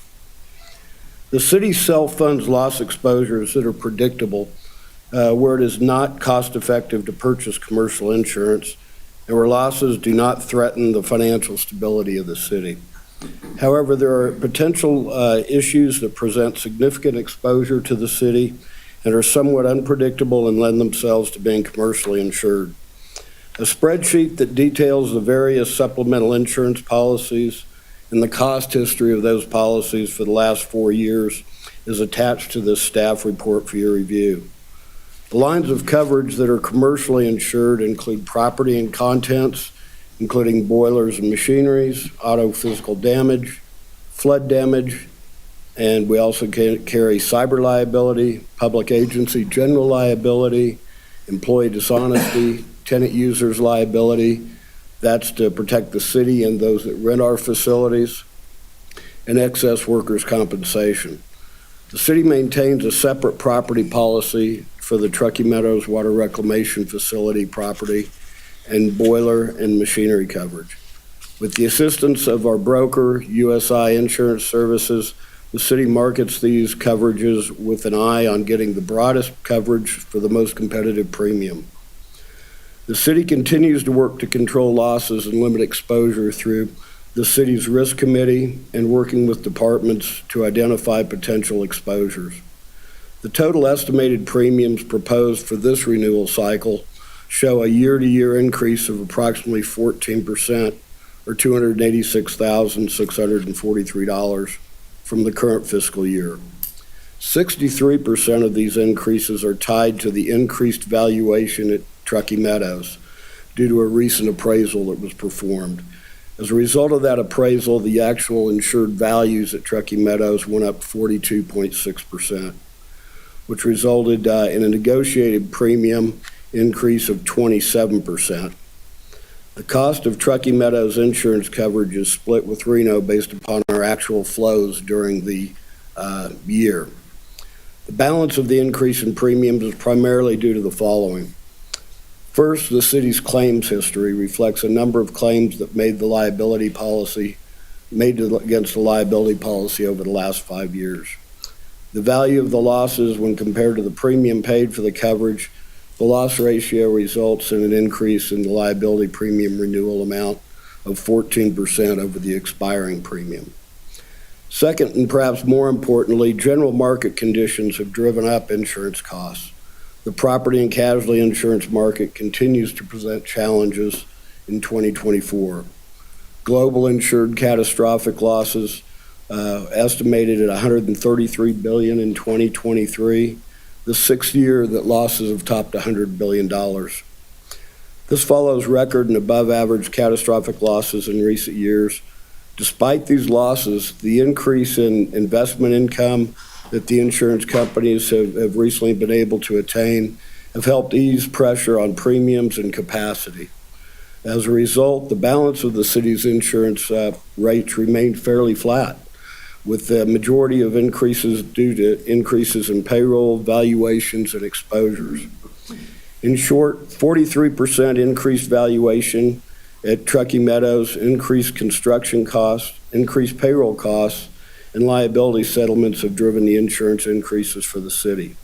Speaker 20: The city self-funds loss exposures that are predictable where it is not cost-effective to purchase commercial insurance and where losses do not threaten the financial stability of the city. However, there are potential issues that present significant exposure to the city and are somewhat unpredictable and lend themselves to being commercially insured. A spreadsheet that details the various supplemental insurance policies and the cost history of those policies for the last 4 years is attached to this staff report for your review. The lines of coverage that are commercially insured include property and contents, including boilers and machineries, auto physical damage, flood damage, and we also carry cyber liability, public agency general liability, employee dishonesty, tenant users liability. That's to protect the city and those that rent our facilities, and excess workers' compensation. The city maintains a separate property policy for the Truckee Meadows Water Reclamation Facility property and boiler and machinery coverage. With the assistance of our broker, USI Insurance Services, the city markets these coverages with an eye on getting the broadest coverage for the most competitive premium. The city continues to work to control losses and limit exposure through the city's risk committee and working with departments to identify potential exposures. The total estimated premiums proposed for this renewal cycle show a year-to-year increase of approximately 14%, or $286,643 from the current fiscal year. 63% of these increases are tied to the increased valuation at Truckee Meadows due to a recent appraisal that was performed. As a result of that appraisal, the actual insured values at Truckee Meadows went up 42.6%, which resulted in a negotiated premium increase of 27%. The cost of Truckee Meadows insurance coverage is split with Reno based upon our actual flows during the year. The balance of the increase in premiums is primarily due to the following. First, the city's claims history reflects a number of claims that made against the liability policy over the last 5 years. The value of the losses when compared to the premium paid for the coverage, the loss ratio results in an increase in the liability premium renewal amount of 14% over the expiring premium. Second, and perhaps more importantly, general market conditions have driven up insurance costs. The property and casualty insurance market continues to present challenges in 2024. Global insured catastrophic losses estimated at $133 billion in 2023, the sixth year that losses have topped $100 billion. This follows record and above average catastrophic losses in recent years. Despite these losses, the increase in investment income that the insurance companies have recently been able to attain have helped ease pressure on premiums and capacity. As a result, the balance of the city's insurance rates remained fairly flat, with the majority of increases due to increases in payroll, valuations, and exposures. In short, 43% increased valuation at Truckee Meadows, increased construction costs, increased payroll costs, and liability settlements have driven the insurance increases for the city.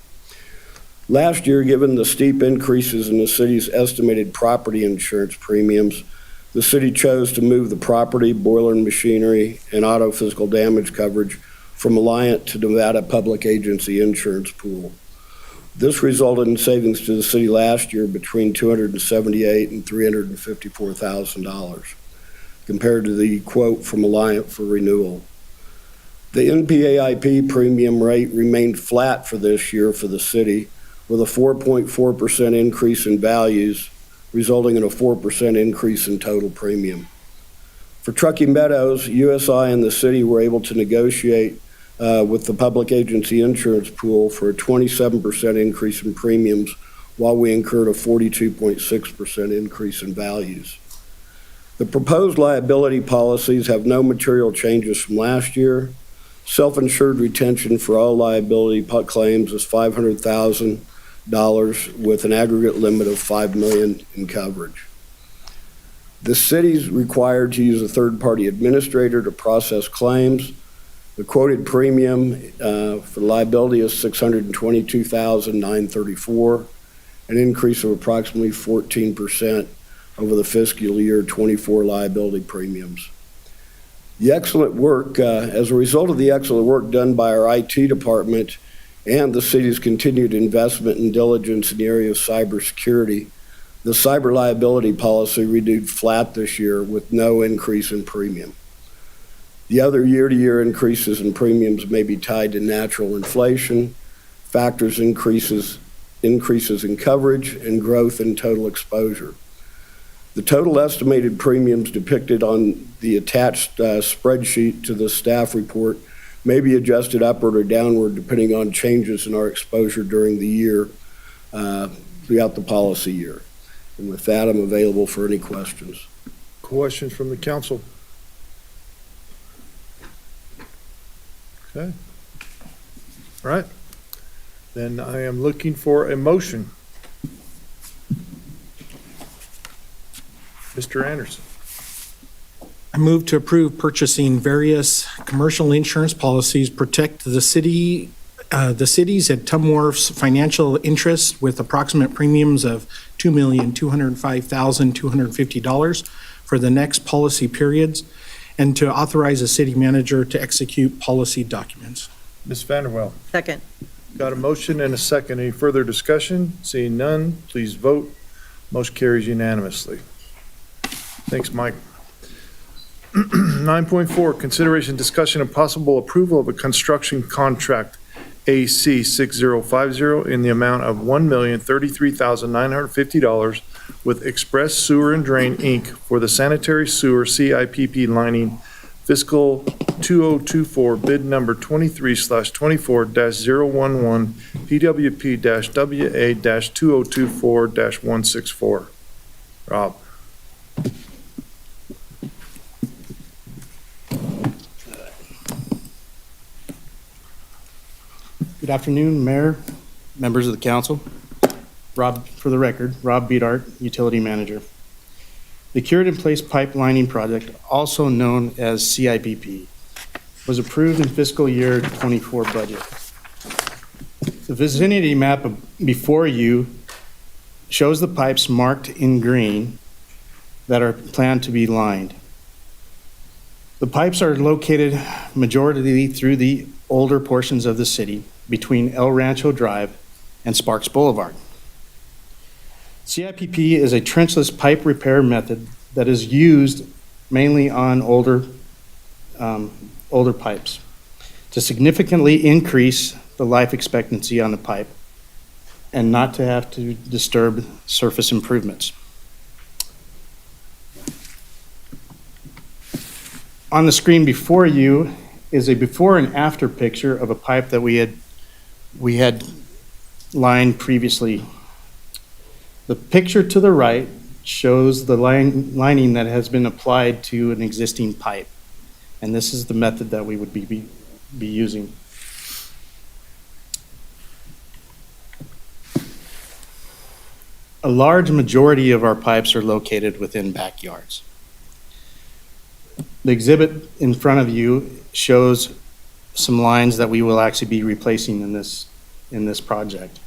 Speaker 20: Last year, given the steep increases in the city's estimated property insurance premiums, the city chose to move the property, boiler and machinery, and auto physical damage coverage from Alliant to Nevada Public Agency Insurance Pool. This resulted in savings to the city last year between $278,000 and $354,000 compared to the quote from Alliant for renewal. The NPAIP premium rate remained flat for this year for the city, with a 4.4% increase in values, resulting in a 4% increase in total premium. For Truckee Meadows, USI and the city were able to negotiate with the public agency insurance pool for a 27% increase in premiums, while we incurred a 42.6% increase in values. The proposed liability policies have no material changes from last year. Self-insured retention for all liability claims is $500,000 with an aggregate limit of $5 million in coverage. The city's required to use a third-party administrator to process claims. The quoted premium for liability is $622,934, an increase of approximately 14% over the fiscal year 24 liability premiums. The excellent work, as a result of the excellent work done by our IT department and the city's continued investment and diligence in the area of cybersecurity, the cyber liability policy renewed flat this year with no increase in premium. The other year-to-year increases in premiums may be tied to natural inflation, factors increases in coverage, and growth in total exposure. The total estimated premiums depicted on the attached spreadsheet to the staff report may be adjusted upward or downward depending on changes in our exposure during the year, throughout the policy year. And with that, I'm available for any questions.
Speaker 1: Questions from the council? Okay. All right. Then I am looking for a motion. Mr. Anderson.
Speaker 6: I move to approve purchasing various commercial insurance policies, protect the cities at Tumwharf's financial interests with approximate premiums of $2,205,250 for the next policy periods, and to authorize the city manager to execute policy documents.
Speaker 1: Ms. Vanderwell.
Speaker 9: Second.
Speaker 1: Got a motion and a second. Any further discussion? Seeing none, please vote. Motion carries unanimously. Thanks, Mike. 9.4, consideration, discussion, and possible approval of a construction contract AC 6050 in the amount of $1,033,950 with Express Sewer and Drain, Inc. for the sanitary sewer CIPP lining fiscal 2024 bid number 23/24-011 PWP-WA-2024-164. Rob.
Speaker 6: Good afternoon, Mayor, members of the council. Rob, for the record, Rob Beadart, Utility Manager. The Cured in Place Pipelining Project, also known as CIPP, was approved in fiscal year 24 budget. The vicinity map before you shows the pipes marked in green that are planned to be lined. The pipes are located majority through the older portions of the city between El Rancho Drive and Sparks Boulevard. CIPP is a trenchless pipe repair method that is used mainly on older pipes to significantly increase the life expectancy on the pipe and not to have to disturb surface improvements. On the screen before you is a before and after picture of a pipe that we had lined previously. The picture to the right shows the lining that has been applied to an existing pipe. And this is the method that we would be using. A large majority of our pipes are located within backyards. The exhibit in front of you shows some lines that we will actually be replacing in this project.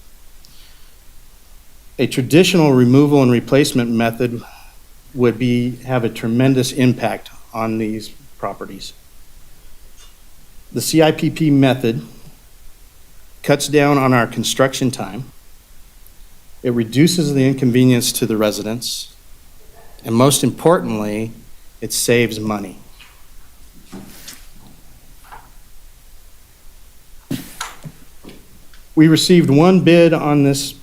Speaker 6: A traditional removal and replacement method would have a tremendous impact on these properties. The CIPP method cuts down on our construction time. It reduces the inconvenience to the residents, and most importantly, it saves money. We received one bid on this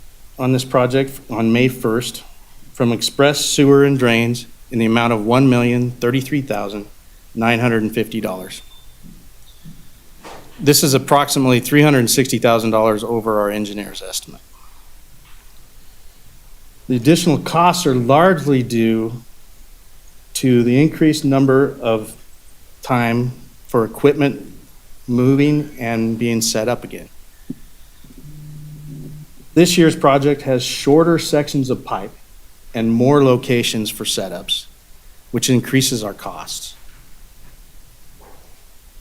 Speaker 6: project on May 1st from Express Sewer and Drains in the amount of $1,033,950. This is approximately $360,000 over our engineer's estimate. The additional costs are largely due to the increased number of time for equipment moving and being set up again. This year's project has shorter sections of pipe and more locations for setups, which increases our costs.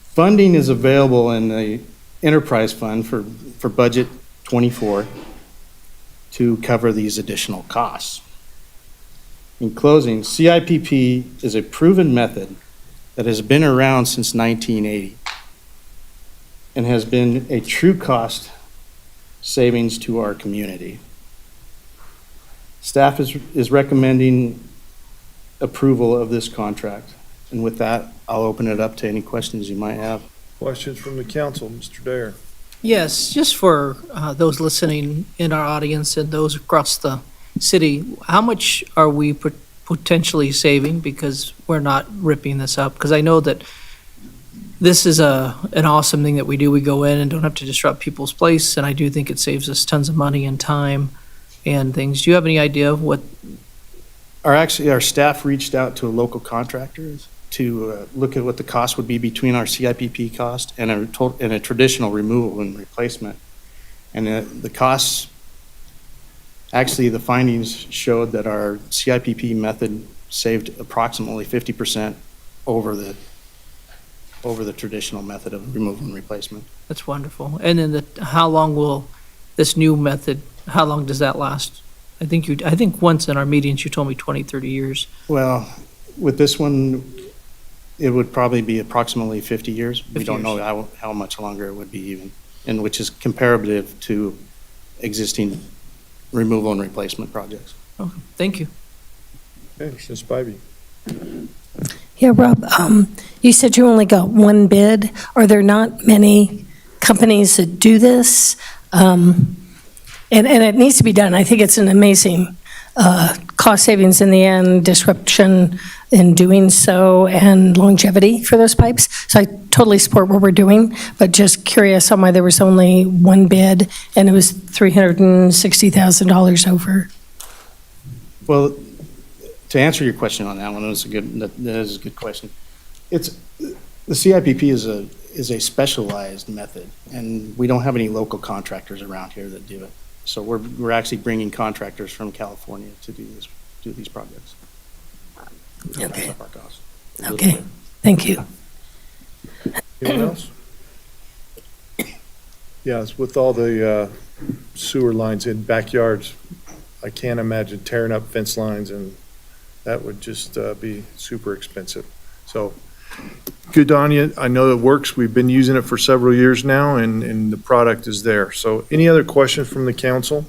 Speaker 6: Funding is available in the enterprise fund for budget 24 to cover these additional costs. In closing, CIPP is a proven method that has been around since 1980 and has been a true cost savings to our community. Staff is recommending approval of this contract
Speaker 14: And with that, I'll open it up to any questions you might have.
Speaker 1: Questions from the council, Mr. Dare?
Speaker 9: Yes, just for those listening in our audience and those across the city, how much are we potentially saving because we're not ripping this up? Because I know that this is an awesome thing that we do. We go in and don't have to disrupt people's place, and I do think it saves us tons of money and time and things. Do you have any idea of what?
Speaker 14: Our staff reached out to a local contractor to look at what the cost would be between our CIPP cost and a traditional removal and replacement. And the costs, actually, the findings showed that our CIPP method saved approximately 50% over the traditional method of removal and replacement.
Speaker 9: That's wonderful. And then how long will this new method, how long does that last? I think once in our meetings, you told me 20, 30 years.
Speaker 14: Well, with this one, it would probably be approximately 50 years. We don't know how much longer it would be even, and which is comparative to existing removal and replacement projects.
Speaker 9: Okay, thank you.
Speaker 1: Okay, Ms. Spivey.
Speaker 13: Yeah, Rob, you said you only got one bid. Are there not many companies that do this? And it needs to be done. I think it's an amazing cost savings in the end, disruption in doing so, and longevity for those pipes. So I totally support what we're doing, but just curious on why there was only one bid and it was $360,000 over.
Speaker 14: Well, to answer your question on that one, that is a good question. The CIPP is a specialized method, and we don't have any local contractors around here that do it. So we're actually bringing contractors from California to do these projects.
Speaker 13: Okay. Okay, thank you.
Speaker 1: Anyone else? Yes, with all the sewer lines in backyards, I can't imagine tearing up fence lines, and that would just be super expensive. So, good on you. I know it works. We've been using it for several years now, and the product is there. So, any other questions from the council?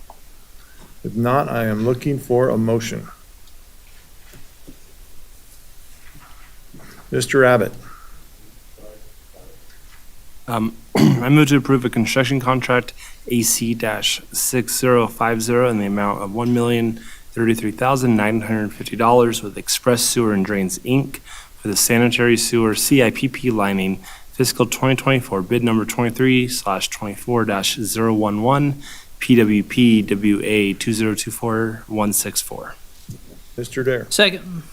Speaker 1: If not, I am looking for a motion. Mr. Abbott.
Speaker 19: I move to approve a construction contract AC-6050 in the amount of $1,033,950 with Express Sewer and Drains, Inc. for the sanitary sewer CIPP lining fiscal 2024 bid number 23/24-011 PWP WA 2024164.
Speaker 1: Mr. Dare.
Speaker 9: Second.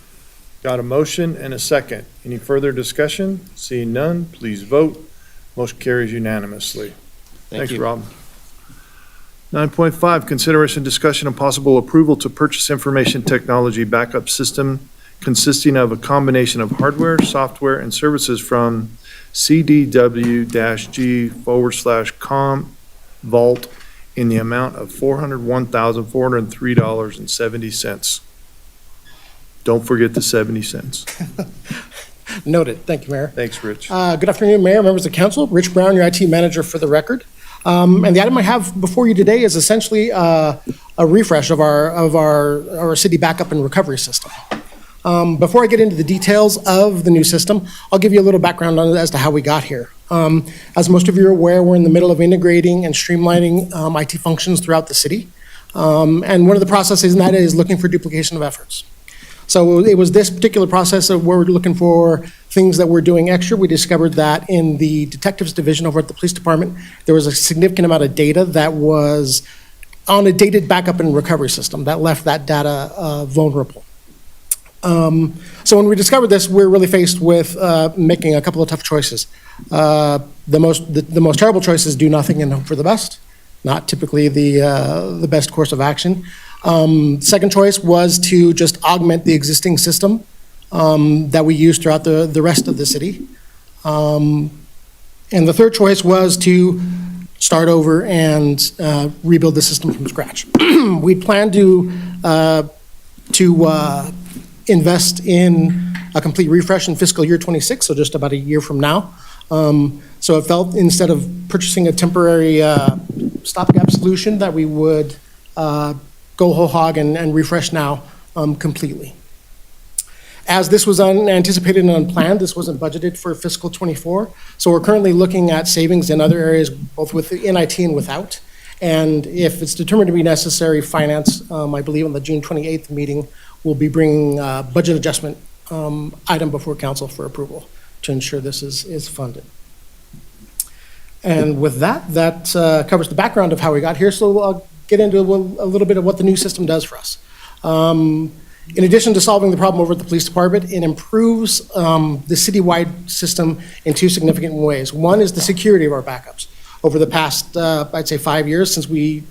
Speaker 1: Got a motion and a second. Any further discussion? Seeing none, please vote. Motion carries unanimously. Thanks, Rob. 9.5, consideration, discussion, and possible approval to purchase information technology backup system consisting of a combination of hardware, software, and services from CDW-G/com Vault in the amount of $401,403.70. Don't forget the 70 cents.
Speaker 6: Noted. Thank you, Mayor.
Speaker 1: Thanks, Rich.
Speaker 6: Good afternoon, Mayor, members of council. Rich Brown, your IT manager for the record. And the item I have before you today is essentially a refresh of our city backup and recovery system. Before I get into the details of the new system, I'll give you a little background on it as to how we got here. As most of you are aware, we're in the middle of integrating and streamlining IT functions throughout the city. And one of the processes in that is looking for duplication of efforts. So it was this particular process of where we're looking for things that we're doing extra. We discovered that in the detectives division over at the police department, there was a significant amount of data that was on a dated backup and recovery system that left that data vulnerable. So when we discovered this, we're really faced with making a couple of tough choices. The most terrible choice is do nothing and hope for the best. Not typically the best course of action. Second choice was to just augment the existing system that we use throughout the rest of the city. And the third choice was to start over and rebuild the system from scratch. We planned to invest in a complete refresh in fiscal year 26, so just about a year from now. So it felt, instead of purchasing a temporary stopgap solution, that we would go whole hog and refresh now completely.
Speaker 21: As this was unanticipated and unplanned, this wasn't budgeted for fiscal '24. So we're currently looking at savings in other areas, both within IT and without. And if it's determined to be necessary, Finance, I believe on the June 28th meeting, will be bringing a budget adjustment item before council for approval to ensure this is funded. And with that, covers the background of how we got here. So I'll get into a little bit of what the new system does for us. In addition to solving the problem over at the police department, it improves the citywide system in two significant ways. One is the security of our backups. Over the past, I'd say 5 years since we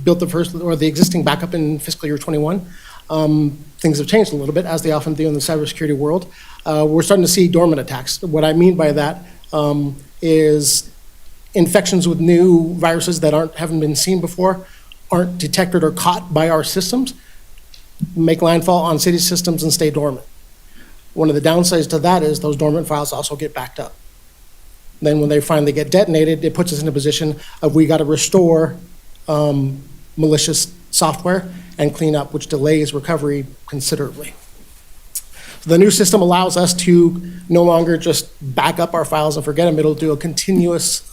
Speaker 21: built the existing backup in fiscal year '21, things have changed a little bit, as they often do in the cybersecurity world. We're starting to see dormant attacks. What I mean by that is infections with new viruses that haven't been seen before, aren't detected or caught by our systems, make landfall on city systems and stay dormant. One of the downsides to that is those dormant files also get backed up. Then when they finally get detonated, it puts us in a position of we got to restore malicious software and clean up, which delays recovery considerably. So the new system allows us to no longer just back up our files and forget them. It'll do a continuous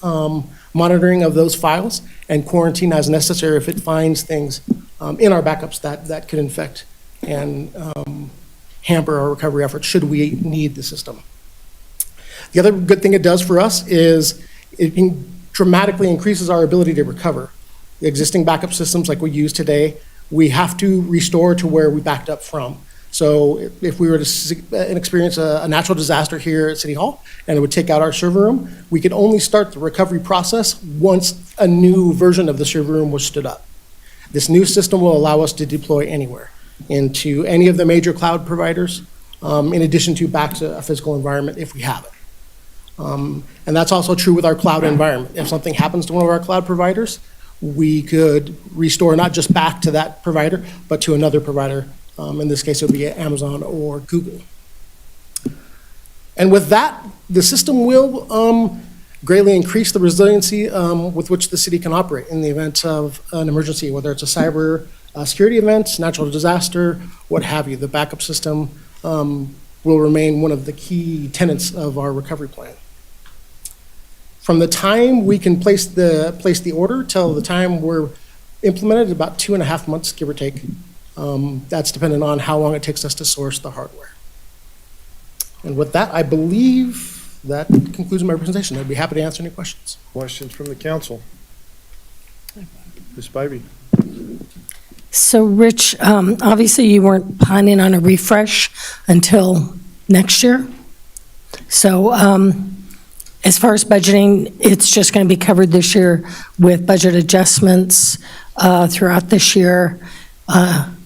Speaker 21: monitoring of those files and quarantine as necessary if it finds things in our backups that could infect and hamper our recovery efforts should we need the system. The other good thing it does for us is it dramatically increases our ability to recover. The existing backup systems like we use today, we have to restore to where we backed up from. So if we were to experience a natural disaster here at City Hall and it would take out our server room, we could only start the recovery process once a new version of the server room was stood up. This new system will allow us to deploy anywhere into any of the major cloud providers, in addition to back to a physical environment if we have it. And that's also true with our cloud environment. If something happens to one of our cloud providers, we could restore not just back to that provider, but to another provider. In this case, it would be Amazon or Google. And with that, the system will greatly increase the resiliency with which the city can operate in the event of an emergency, whether it's a cyber security event, natural disaster, what have you. The backup system will remain one of the key tenets of our recovery plan. From the time we can place the order till the time we're implemented, about 2.5 months, give or take. That's dependent on how long it takes us to source the hardware. And with that, I believe that concludes my presentation. I'd be happy to answer any questions.
Speaker 1: Questions from the council? Ms. Spivey.
Speaker 13: So Rich, obviously you weren't planning on a refresh until next year. So as far as budgeting, it's just going to be covered this year with budget adjustments throughout this year,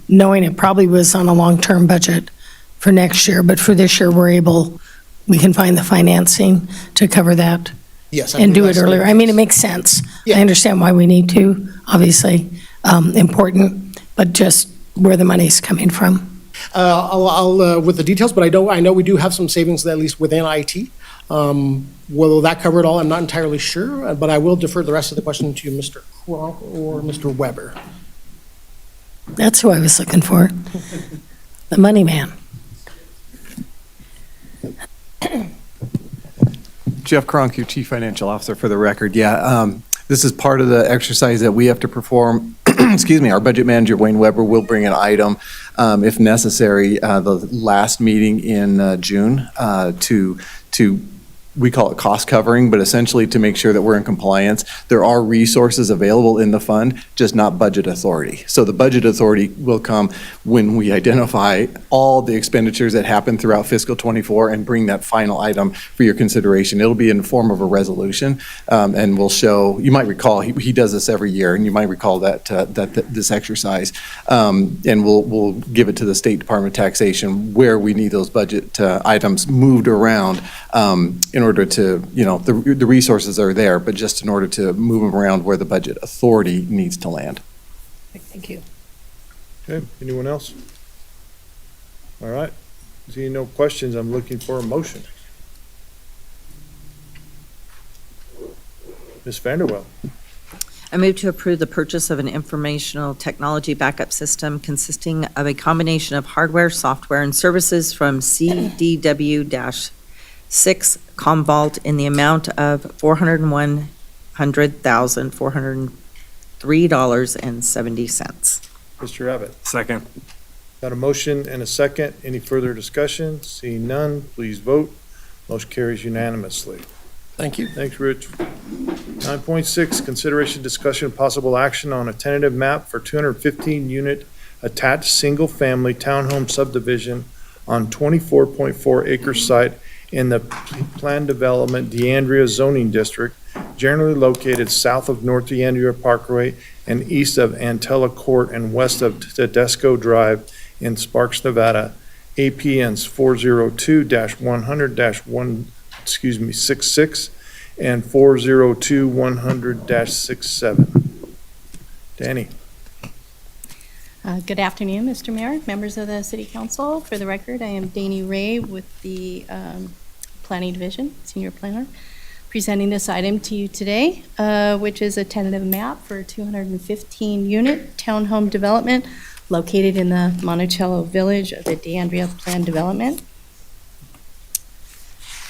Speaker 13: knowing it probably was on a long-term budget for next year, but for this year, we can find the financing to cover that.
Speaker 21: Yes.
Speaker 13: And do it earlier. I mean, it makes sense. I understand why we need to, obviously, important, but just where the money's coming from.
Speaker 21: I'll with the details, but I know we do have some savings at least within IT. Will that cover it all? I'm not entirely sure, but I will defer the rest of the question to Mr. Kronk or Mr. Weber.
Speaker 13: That's who I was looking for. The money man.
Speaker 12: Jeff Kronk, your Chief Financial Officer for the record. Yeah, this is part of the exercise that we have to perform. Excuse me, our budget manager, Wayne Weber, will bring an item, if necessary, the last meeting in June to we call it cost covering, but essentially to make sure that we're in compliance. There are resources available in the fund, just not budget authority. So the budget authority will come when we identify all the expenditures that happen throughout fiscal '24 and bring that final item for your consideration. It'll be in the form of a resolution, and we'll show, you might recall, he does this every year, and you might recall that this exercise, and we'll give it to the State Department of Taxation where we need those budget items moved around in order to, the resources are there, but just in order to move them around where the budget authority needs to land.
Speaker 13: Thank you.
Speaker 1: Okay, anyone else? All right, seeing no questions, I'm looking for a motion. Ms. Vanderwell.
Speaker 11: I move to approve the purchase of an informational technology backup system consisting of a combination of hardware, software, and services from CDW-6 Commvault in the amount of $401,403.70.
Speaker 1: Mr. Abbott.
Speaker 19: Second.
Speaker 1: Got a motion and a second. Any further discussion? Seeing none, please vote. Motion carries unanimously.
Speaker 21: Thank you.
Speaker 1: Thanks, Rich. 9.6, consideration, discussion, possible action on a tentative map for 215-unit attached single-family townhome subdivision on 24.4 acre site in the planned development DeAndrea zoning district, generally located south of North DeAndrea Parkway and east of Antella Court and west of Tedesco Drive in Sparks, Nevada. APNs 402-100-1, 66 and 402-100-67. Danny.
Speaker 13: Good afternoon, Mr. Mayor, members of the City Council. For the record, I am Danny Ray with the Planning Division, Senior Planner, presenting this item to you today, which is a tentative map for a 215-unit townhome development located in the Monticello Village of the DeAndrea Planned Development.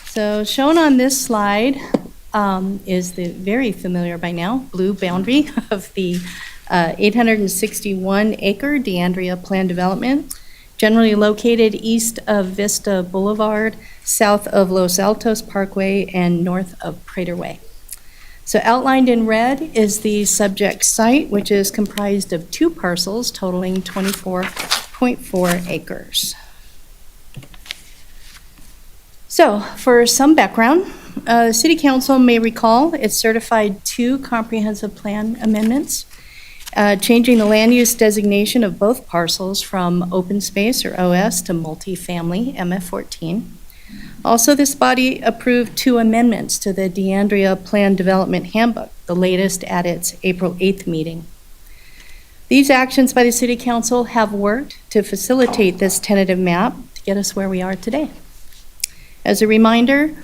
Speaker 13: So shown on this slide is the very familiar by now blue boundary of the 861-acre DeAndrea Planned Development, generally located east of Vista Boulevard, south of Los Altos Parkway, and north of Prater Way. So outlined in red is the subject site, which is comprised of 2 parcels totaling 24.4 acres. So, for some background, the City Council may recall it certified 2 comprehensive plan amendments, changing the land use designation of both parcels from open space, or OS, to multifamily, MF14. Also, this body approved 2 amendments to the DeAndrea Plan Development Handbook, the latest at its April 8th meeting. These actions by the City Council have worked to facilitate this tentative map to get us where we are today. As a reminder,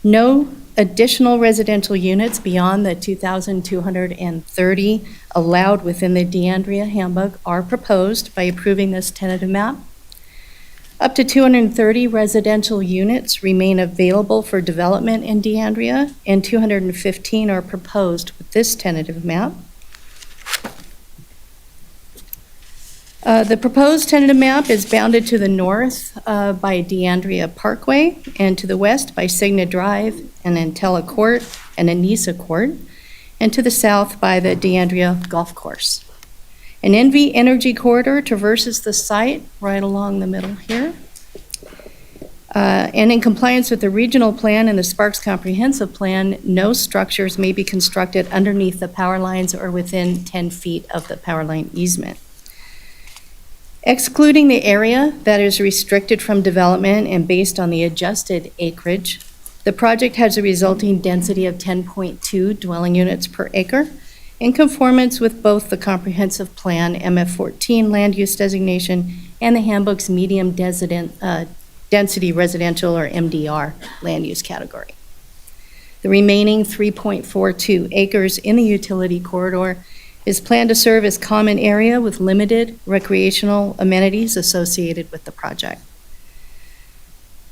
Speaker 13: no additional residential units beyond the 2,230 allowed within the DeAndrea Handbook are proposed by approving this tentative map. Up to 230 residential units remain available for development in DeAndrea, and 215 are proposed with this tentative map. The proposed tentative map is bounded to the north by DeAndrea Parkway and to the west by Cigna Drive and Antella Court and Anissa Court, and to the south by the DeAndrea Golf Course. An NV Energy Corridor traverses the site right along the middle here. And in compliance with the regional plan and the Sparks Comprehensive Plan, no structures may be constructed underneath the power lines or within 10 feet of the power line easement. Excluding the area that is restricted from development and based on the adjusted acreage, the project has a resulting density of 10.2 dwelling units per acre, in conformance with both the Comprehensive Plan MF14 land use designation and the handbook's medium density residential, or MDR, land use category. The remaining 3.42 acres in the utility corridor is planned to serve as common area with limited recreational amenities associated with the project.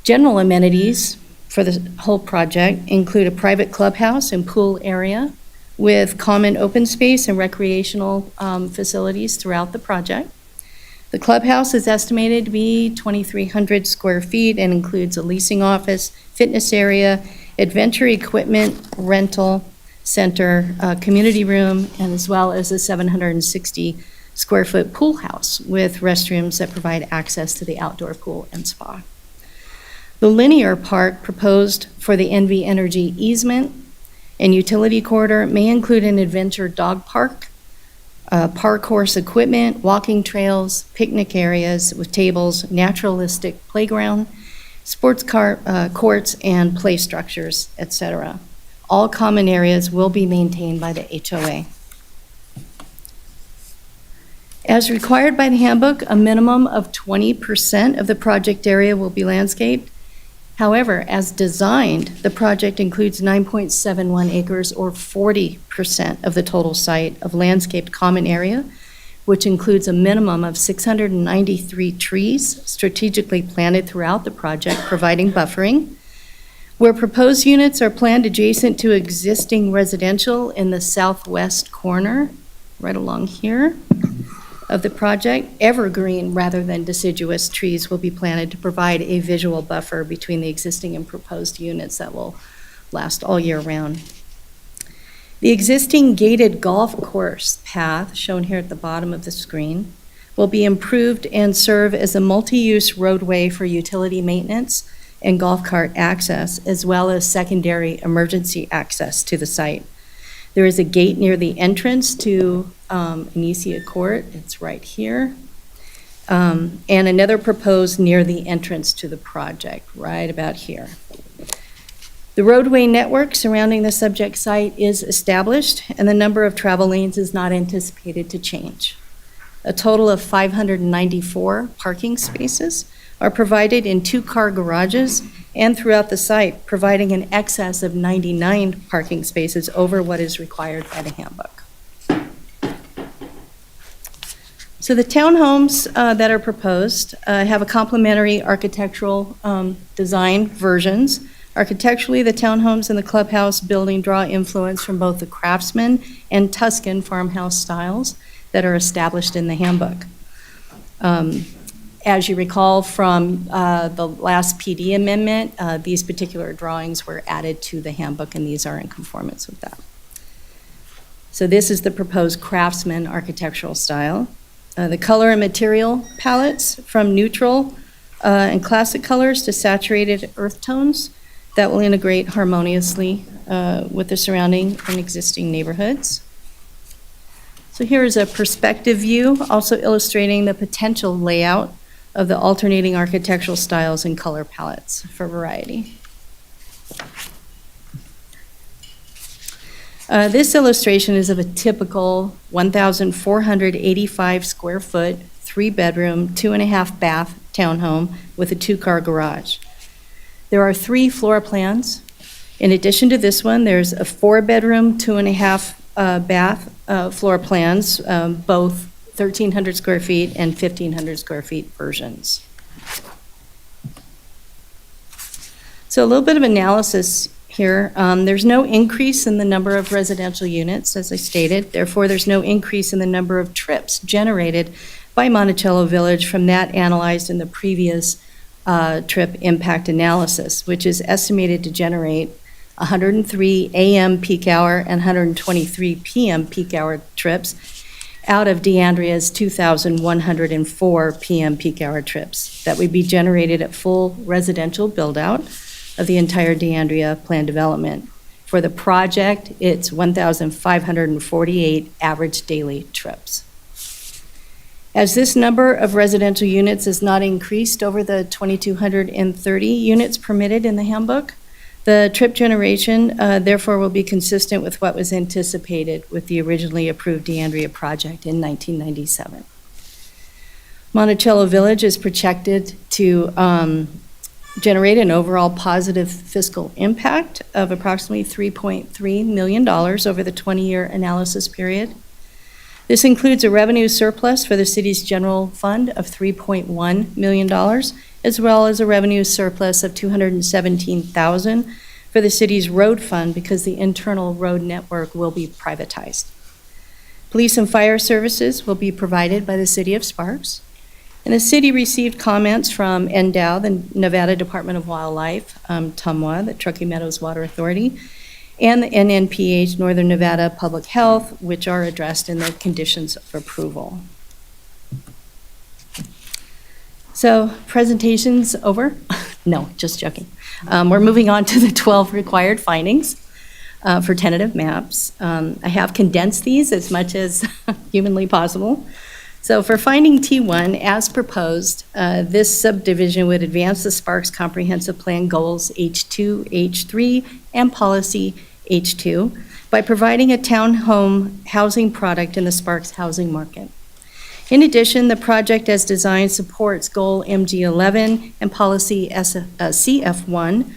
Speaker 13: General amenities for the whole project include a private clubhouse and pool area with common open space and recreational facilities throughout the project. The clubhouse is estimated to be 2,300 square feet and includes a leasing office, fitness area, adventure equipment rental center, community room, and as well as a 760 square foot pool house with restrooms that provide access to the outdoor pool and spa. The linear park proposed for the NV Energy easement and utility corridor may include an adventure dog park, park horse equipment, walking trails, picnic areas with tables, naturalistic playground, sports courts, and play structures, etc. All common areas will be maintained by the HOA. As required by the handbook, a minimum of 20% of the project area will be landscaped.
Speaker 3: However, as designed, the project includes 9.71 acres or 40% of the total site of landscaped common area, which includes a minimum of 693 trees strategically planted throughout the project, providing buffering. Where proposed units are planned adjacent to existing residential in the southwest corner, right along here of the project, evergreen rather than deciduous trees will be planted to provide a visual buffer between the existing and proposed units that will last all year round. The existing gated golf course path, shown here at the bottom of the screen, will be improved and serve as a multi-use roadway for utility maintenance and golf cart access, as well as secondary emergency access to the site. There is a gate near the entrance to Anicia Court, it's right here, and another proposed near the entrance to the project, right about here. The roadway network surrounding the subject site is established, and the number of travel lanes is not anticipated to change. A total of 594 parking spaces are provided in 2-car garages and throughout the site, providing an excess of 99 parking spaces over what is required by the handbook. So the townhomes that are proposed have a complementary architectural design versions. Architecturally, the townhomes in the clubhouse building draw influence from both the Craftsman and Tuscan farmhouse styles that are established in the handbook. As you recall from the last PD amendment, these particular drawings were added to the handbook, and these are in conformance with that. So this is the proposed Craftsman architectural style. The color and material palettes from neutral and classic colors to saturated earth tones that will integrate harmoniously with the surrounding and existing neighborhoods. So here is a perspective view, also illustrating the potential layout of the alternating architectural styles and color palettes for variety. This illustration is of a typical 1,485 square foot, 3-bedroom, 2.5 bath townhome with a 2-car garage. There are 3 floor plans. In addition to this one, there's a 4-bedroom, 2.5 bath floor plans, both 1,300 square feet and 1,500 square feet versions. So a little bit of analysis here. There's no increase in the number of residential units, as I stated. Therefore, there's no increase in the number of trips generated by Monticello Village from that analyzed in the previous trip impact analysis, which is estimated to generate 103 AM peak hour and 123 PM peak hour trips out of DeAndrea's 2,104 PM peak hour trips that would be generated at full residential build-out of the entire DeAndrea plan development. For the project, it's 1,548 average daily trips. As this number of residential units is not increased over the 2,230 units permitted in the handbook, the trip generation, therefore, will be consistent with what was anticipated with the originally approved DeAndrea project in 1997. Monticello Village is projected to generate an overall positive fiscal impact of approximately $3.3 million over the 20-year analysis period. This includes a revenue surplus for the city's general fund of $3.1 million, as well as a revenue surplus of $217,000 for the city's road fund because the internal road network will be privatized. Police and fire services will be provided by the city of Sparks. And the city received comments from NDOW, the Nevada Department of Wildlife, TUMWA, the Truckee Meadows Water Authority, and the NNPH, Northern Nevada Public Health, which are addressed in the conditions of approval. So, presentation's over? No, just joking. We're moving on to the 12 required findings for tentative maps. I have condensed these as much as humanly possible. So for finding T1, as proposed, this subdivision would advance the Sparks Comprehensive Plan goals H2, H3, and policy H2 by providing a townhome housing product in the Sparks housing market. In addition, the project as designed supports Goal MG11 and Policy CF1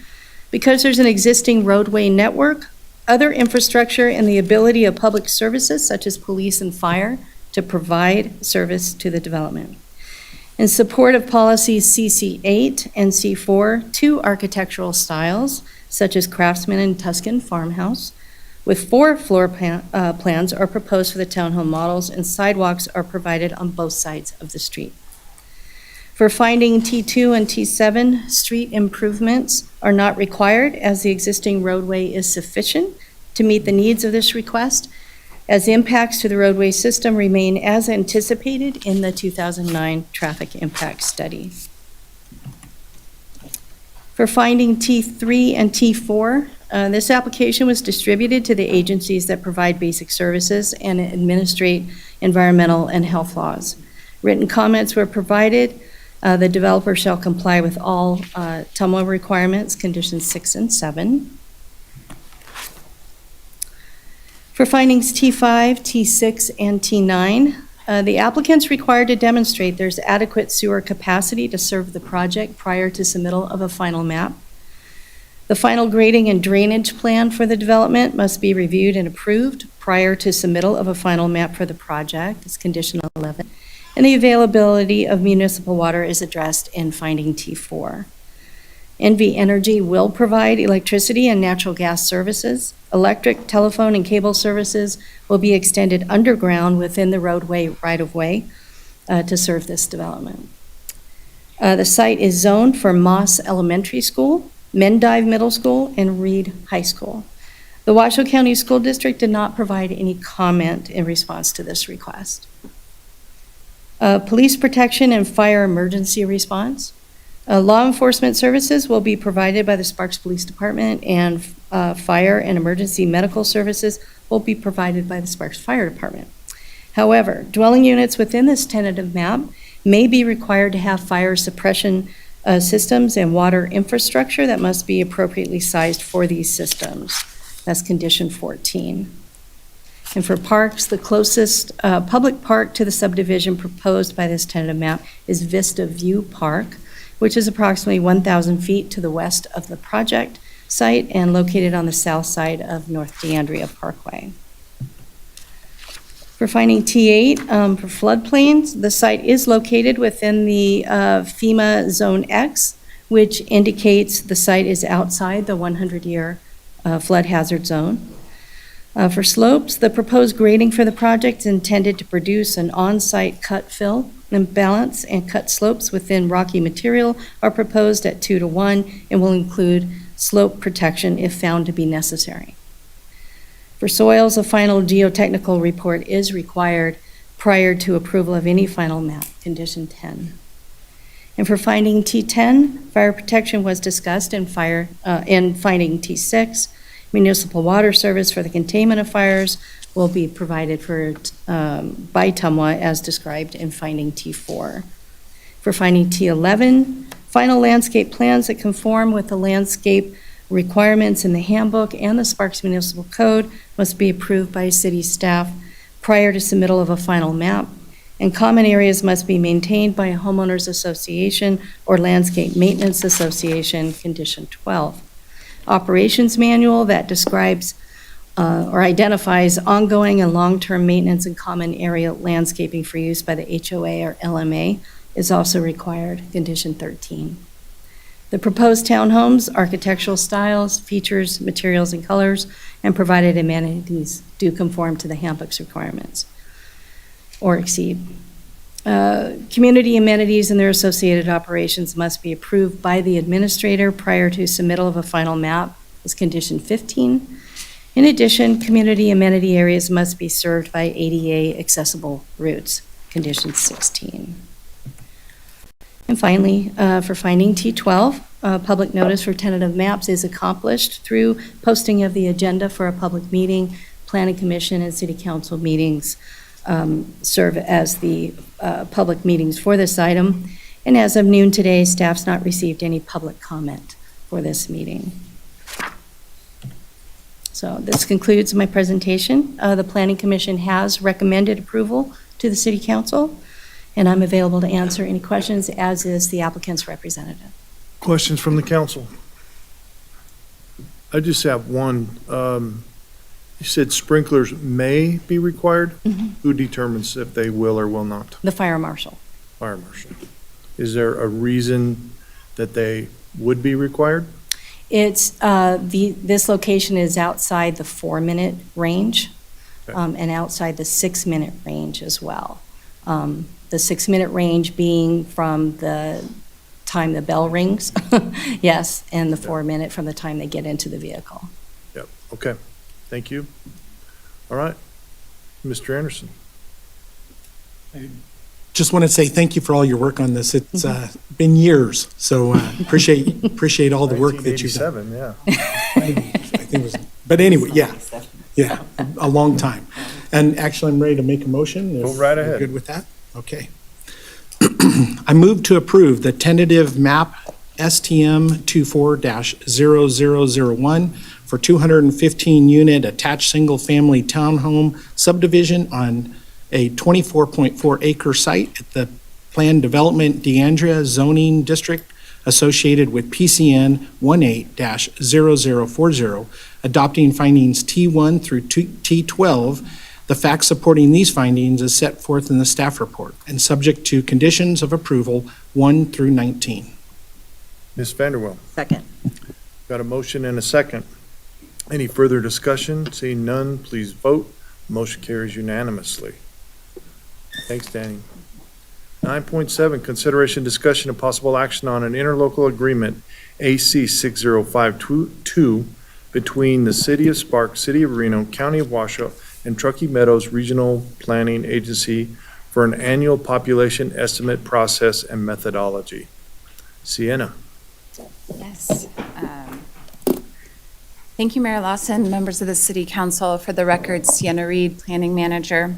Speaker 3: because there's an existing roadway network, other infrastructure, and the ability of public services such as police and fire to provide service to the development. In support of policies CC8 and C4, 2 architectural styles, such as Craftsman and Tuscan Farmhouse, with 4 floor plans are proposed for the townhome models, and sidewalks are provided on both sides of the street. For finding T2 and T7, street improvements are not required as the existing roadway is sufficient to meet the needs of this request, as impacts to the roadway system remain as anticipated in the 2009 traffic impact study. For finding T3 and T4, this application was distributed to the agencies that provide basic services and administrate environmental and health laws. Written comments were provided. The developer shall comply with all TUMWA requirements, conditions 6 and 7. For findings T5, T6, and T9, the applicant's required to demonstrate there's adequate sewer capacity to serve the project prior to submittal of a final map. The final grading and drainage plan for the development must be reviewed and approved prior to submittal of a final map for the project. It's condition 11. And the availability of municipal water is addressed in finding T4. NV Energy will provide electricity and natural gas services. Electric, telephone, and cable services will be extended underground within the roadway right-of-way to serve this development. The site is zoned for Moss Elementary School, Mendive Middle School, and Reed High School. The Washoe County School District did not provide any comment in response to this request. Police protection and fire emergency response. Law enforcement services will be provided by the Sparks Police Department, and fire and emergency medical services will be provided by the Sparks Fire Department. However, dwelling units within this tentative map may be required to have fire suppression systems and water infrastructure that must be appropriately sized for these systems. That's condition 14. And for parks, the closest public park to the subdivision proposed by this tentative map is Vista View Park, which is approximately 1,000 feet to the west of the project site and located on the south side of North D'Andrea Parkway. For finding T8, for floodplains, the site is located within the FEMA Zone X, which indicates the site is outside the 100-year flood hazard zone. For slopes, the proposed grading for the project is intended to produce an on-site cut fill and balance, and cut slopes within rocky material are proposed at 2-to-1 and will include slope protection if found to be necessary. For soils, a final geotechnical report is required prior to approval of any final map, condition 10. And for finding T10, fire protection was discussed in finding T6. Municipal water service for the containment of fires will be provided by TUMWA as described in finding T4. For finding T11, final landscape plans that conform with the landscape requirements in the handbook and the Sparks Municipal Code must be approved by city staff prior to submittal of a final map, and common areas must be maintained by a homeowners association or landscape maintenance association, condition 12. Operations manual that describes or identifies ongoing and long-term maintenance and common area landscaping for use by the HOA or LMA is also required, condition 13. The proposed townhomes, architectural styles, features, materials, and colors, and provided amenities do conform to the handbook's requirements or exceed. Community amenities and their associated operations must be approved by the administrator prior to submittal of a final map, is condition 15. In addition, community amenity areas must be served by ADA accessible routes, condition 16. And finally, for finding T12, public notice for tentative maps is accomplished through posting of the agenda for a public meeting. Planning Commission and City Council meetings serve as the public meetings for this item. And as of noon today, staff's not received any public comment for this meeting. So this concludes my presentation. The Planning Commission has recommended approval to the City Council.
Speaker 13: and I'm available to answer any questions, as is the applicant's representative.
Speaker 1: Questions from the council? I just have one. You said sprinklers may be required? Who determines if they will or will not?
Speaker 13: The fire marshal.
Speaker 1: Fire marshal. Is there a reason that they would be required?
Speaker 13: It's, this location is outside the 4-minute range, and outside the 6-minute range as well. The 6-minute range being from the time the bell rings, yes, and the 4-minute from the time they get into the vehicle.
Speaker 1: Yep, okay. Thank you. All right. Mr. Anderson.
Speaker 21: Just want to say thank you for all your work on this. It's been years, so appreciate all the work that you've done.
Speaker 1: 1987, yeah.
Speaker 21: I think it was, but anyway, yeah, a long time. And actually, I'm ready to make a motion.
Speaker 1: Go right
Speaker 21: if you're
Speaker 1: ahead.
Speaker 21: Good with that? Okay. I move to approve the tentative map STM 24-0001 for 215-unit attached single-family townhome subdivision on a 24.4 acre site at the Planned Development DeAndrea zoning district associated with PCN 18-0040, adopting findings T1 through T12. The facts supporting these findings is set forth in the staff report and subject to conditions of approval 1 through 19.
Speaker 1: Ms. Vanderwell.
Speaker 11: Second.
Speaker 1: Got a motion and a second. Any further discussion? Seeing none, please vote. Motion carries unanimously. Thanks, Danny. 9.7, consideration, discussion, and possible action on an interlocal agreement, AC 6052, between the City of Sparks, City of Reno, County of Washoe, and Truckee Meadows Regional Planning Agency for an annual population estimate process and methodology. Sienna.
Speaker 2: Yes. Thank you, Mayor Lawson, members of the City Council. For the record, Sienna Reed, Planning Manager.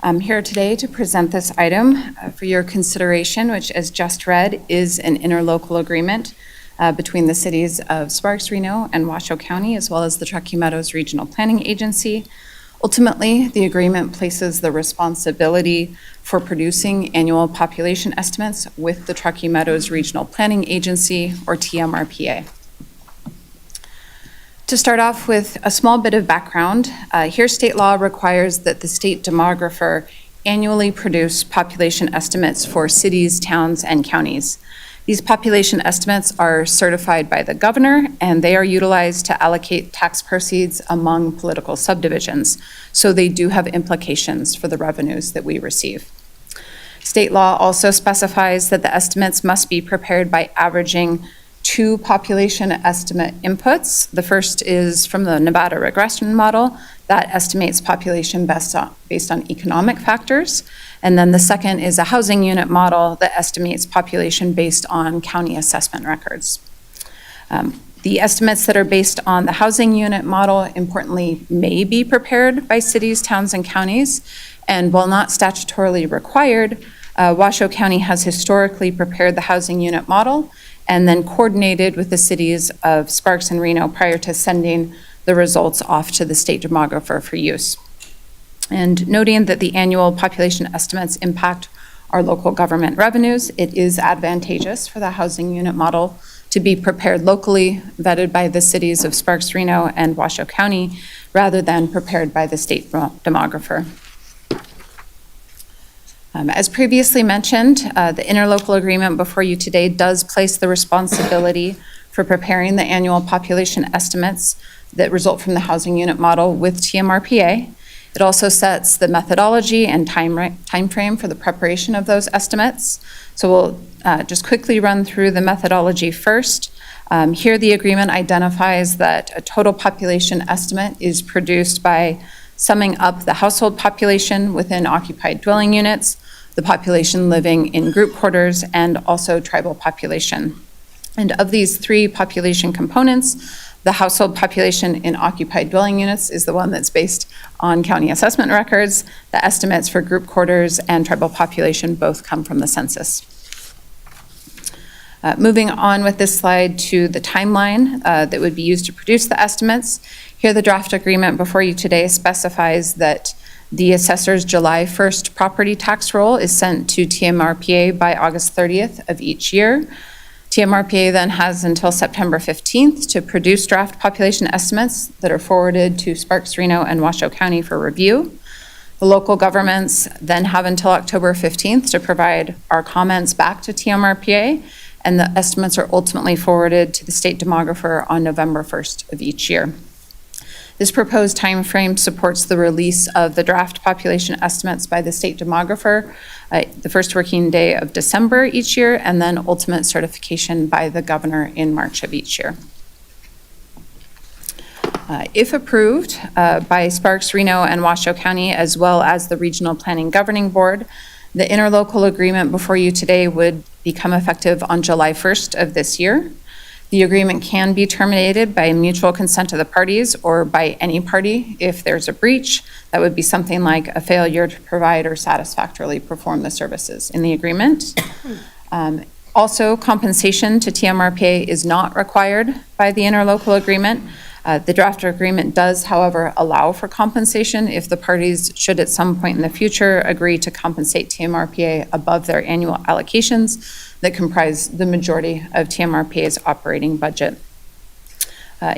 Speaker 2: I'm here today to present this item for your consideration, which, as just read, is an interlocal agreement between the cities of Sparks, Reno, and Washoe County, as well as the Truckee Meadows Regional Planning Agency. Ultimately, the agreement places the responsibility for producing annual population estimates with the Truckee Meadows Regional Planning Agency, or TMRPA. To start off with a small bit of background, here state law requires that the state demographer annually produce population estimates for cities, towns, and counties. These population estimates are certified by the governor, and they are utilized to allocate tax proceeds among political subdivisions. So they do have implications for the revenues that we receive. State law also specifies that the estimates must be prepared by averaging 2 population estimate inputs. The first is from the Nevada regression model that estimates population based on economic factors. And then the second is a housing unit model that estimates population based on county assessment records. The estimates that are based on the housing unit model, importantly, may be prepared by cities, towns, and counties. And while not statutorily required, Washoe County has historically prepared the housing unit model and then coordinated with the cities of Sparks and Reno prior to sending the results off to the state demographer for use. And noting that the annual population estimates impact our local government revenues, it is advantageous for the housing unit model to be prepared locally, vetted by the cities of Sparks, Reno, and Washoe County, rather than prepared by the state demographer. As previously mentioned, the interlocal agreement before you today does place the responsibility for preparing the annual population estimates that result from the housing unit model with TMRPA. It also sets the methodology and time frame for the preparation of those estimates. So we'll just quickly run through the methodology first. Here the agreement identifies that a total population estimate is produced by summing up the household population within occupied dwelling units, the population living in group quarters, and also tribal population. And of these 3 population components, the household population in occupied dwelling units is the one that's based on county assessment records. The estimates for group quarters and tribal population both come from the census. Moving on with this slide to the timeline that would be used to produce the estimates. Here the draft agreement before you today specifies that
Speaker 5: The assessor's July 1st property tax roll is sent to TMRPA by August 30th of each year. TMRPA then has until September 15th to produce draft population estimates that are forwarded to Sparks, Reno, and Washoe County for review. The local governments then have until October 15th to provide our comments back to TMRPA, and the estimates are ultimately forwarded to the state demographer on November 1st of each year. This proposed timeframe supports the release of the draft population estimates by the state demographer the first working day of December each year, and then ultimate certification by the governor in March of each year. If approved by Sparks, Reno, and Washoe County, as well as the Regional Planning Governing Board, the interlocal agreement before you today would become effective on July 1st of this year. The agreement can be terminated by mutual consent of the parties or by any party if there's a breach. That would be something like a failure to provide or satisfactorily perform the services in the agreement. Also, compensation to TMRPA is not required by the interlocal agreement. The draft agreement does, however, allow for compensation if the parties should at some point in the future agree to compensate TMRPA above their annual allocations that comprise the majority of TMRPA's operating budget.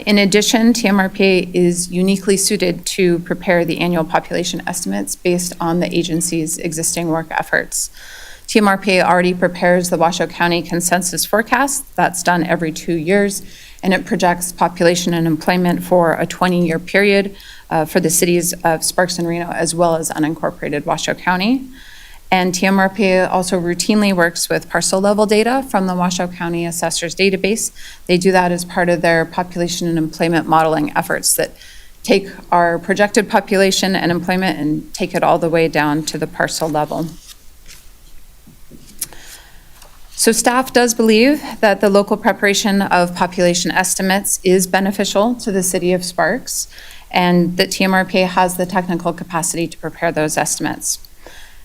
Speaker 5: In addition, TMRPA is uniquely suited to prepare the annual population estimates based on the agency's existing work efforts. TMRPA already prepares the Washoe County consensus forecast. That's done every 2 years, and it projects population and employment for a 20-year period for the cities of Sparks and Reno, as well as unincorporated Washoe County. And TMRPA also routinely works with parcel level data from the Washoe County Assessor's Database. They do that as part of their population and employment modeling efforts that take our projected population and employment and take it all the way down to the parcel level. So staff does believe that the local preparation of population estimates is beneficial to the city of Sparks, and that TMRPA has the technical capacity to prepare those estimates.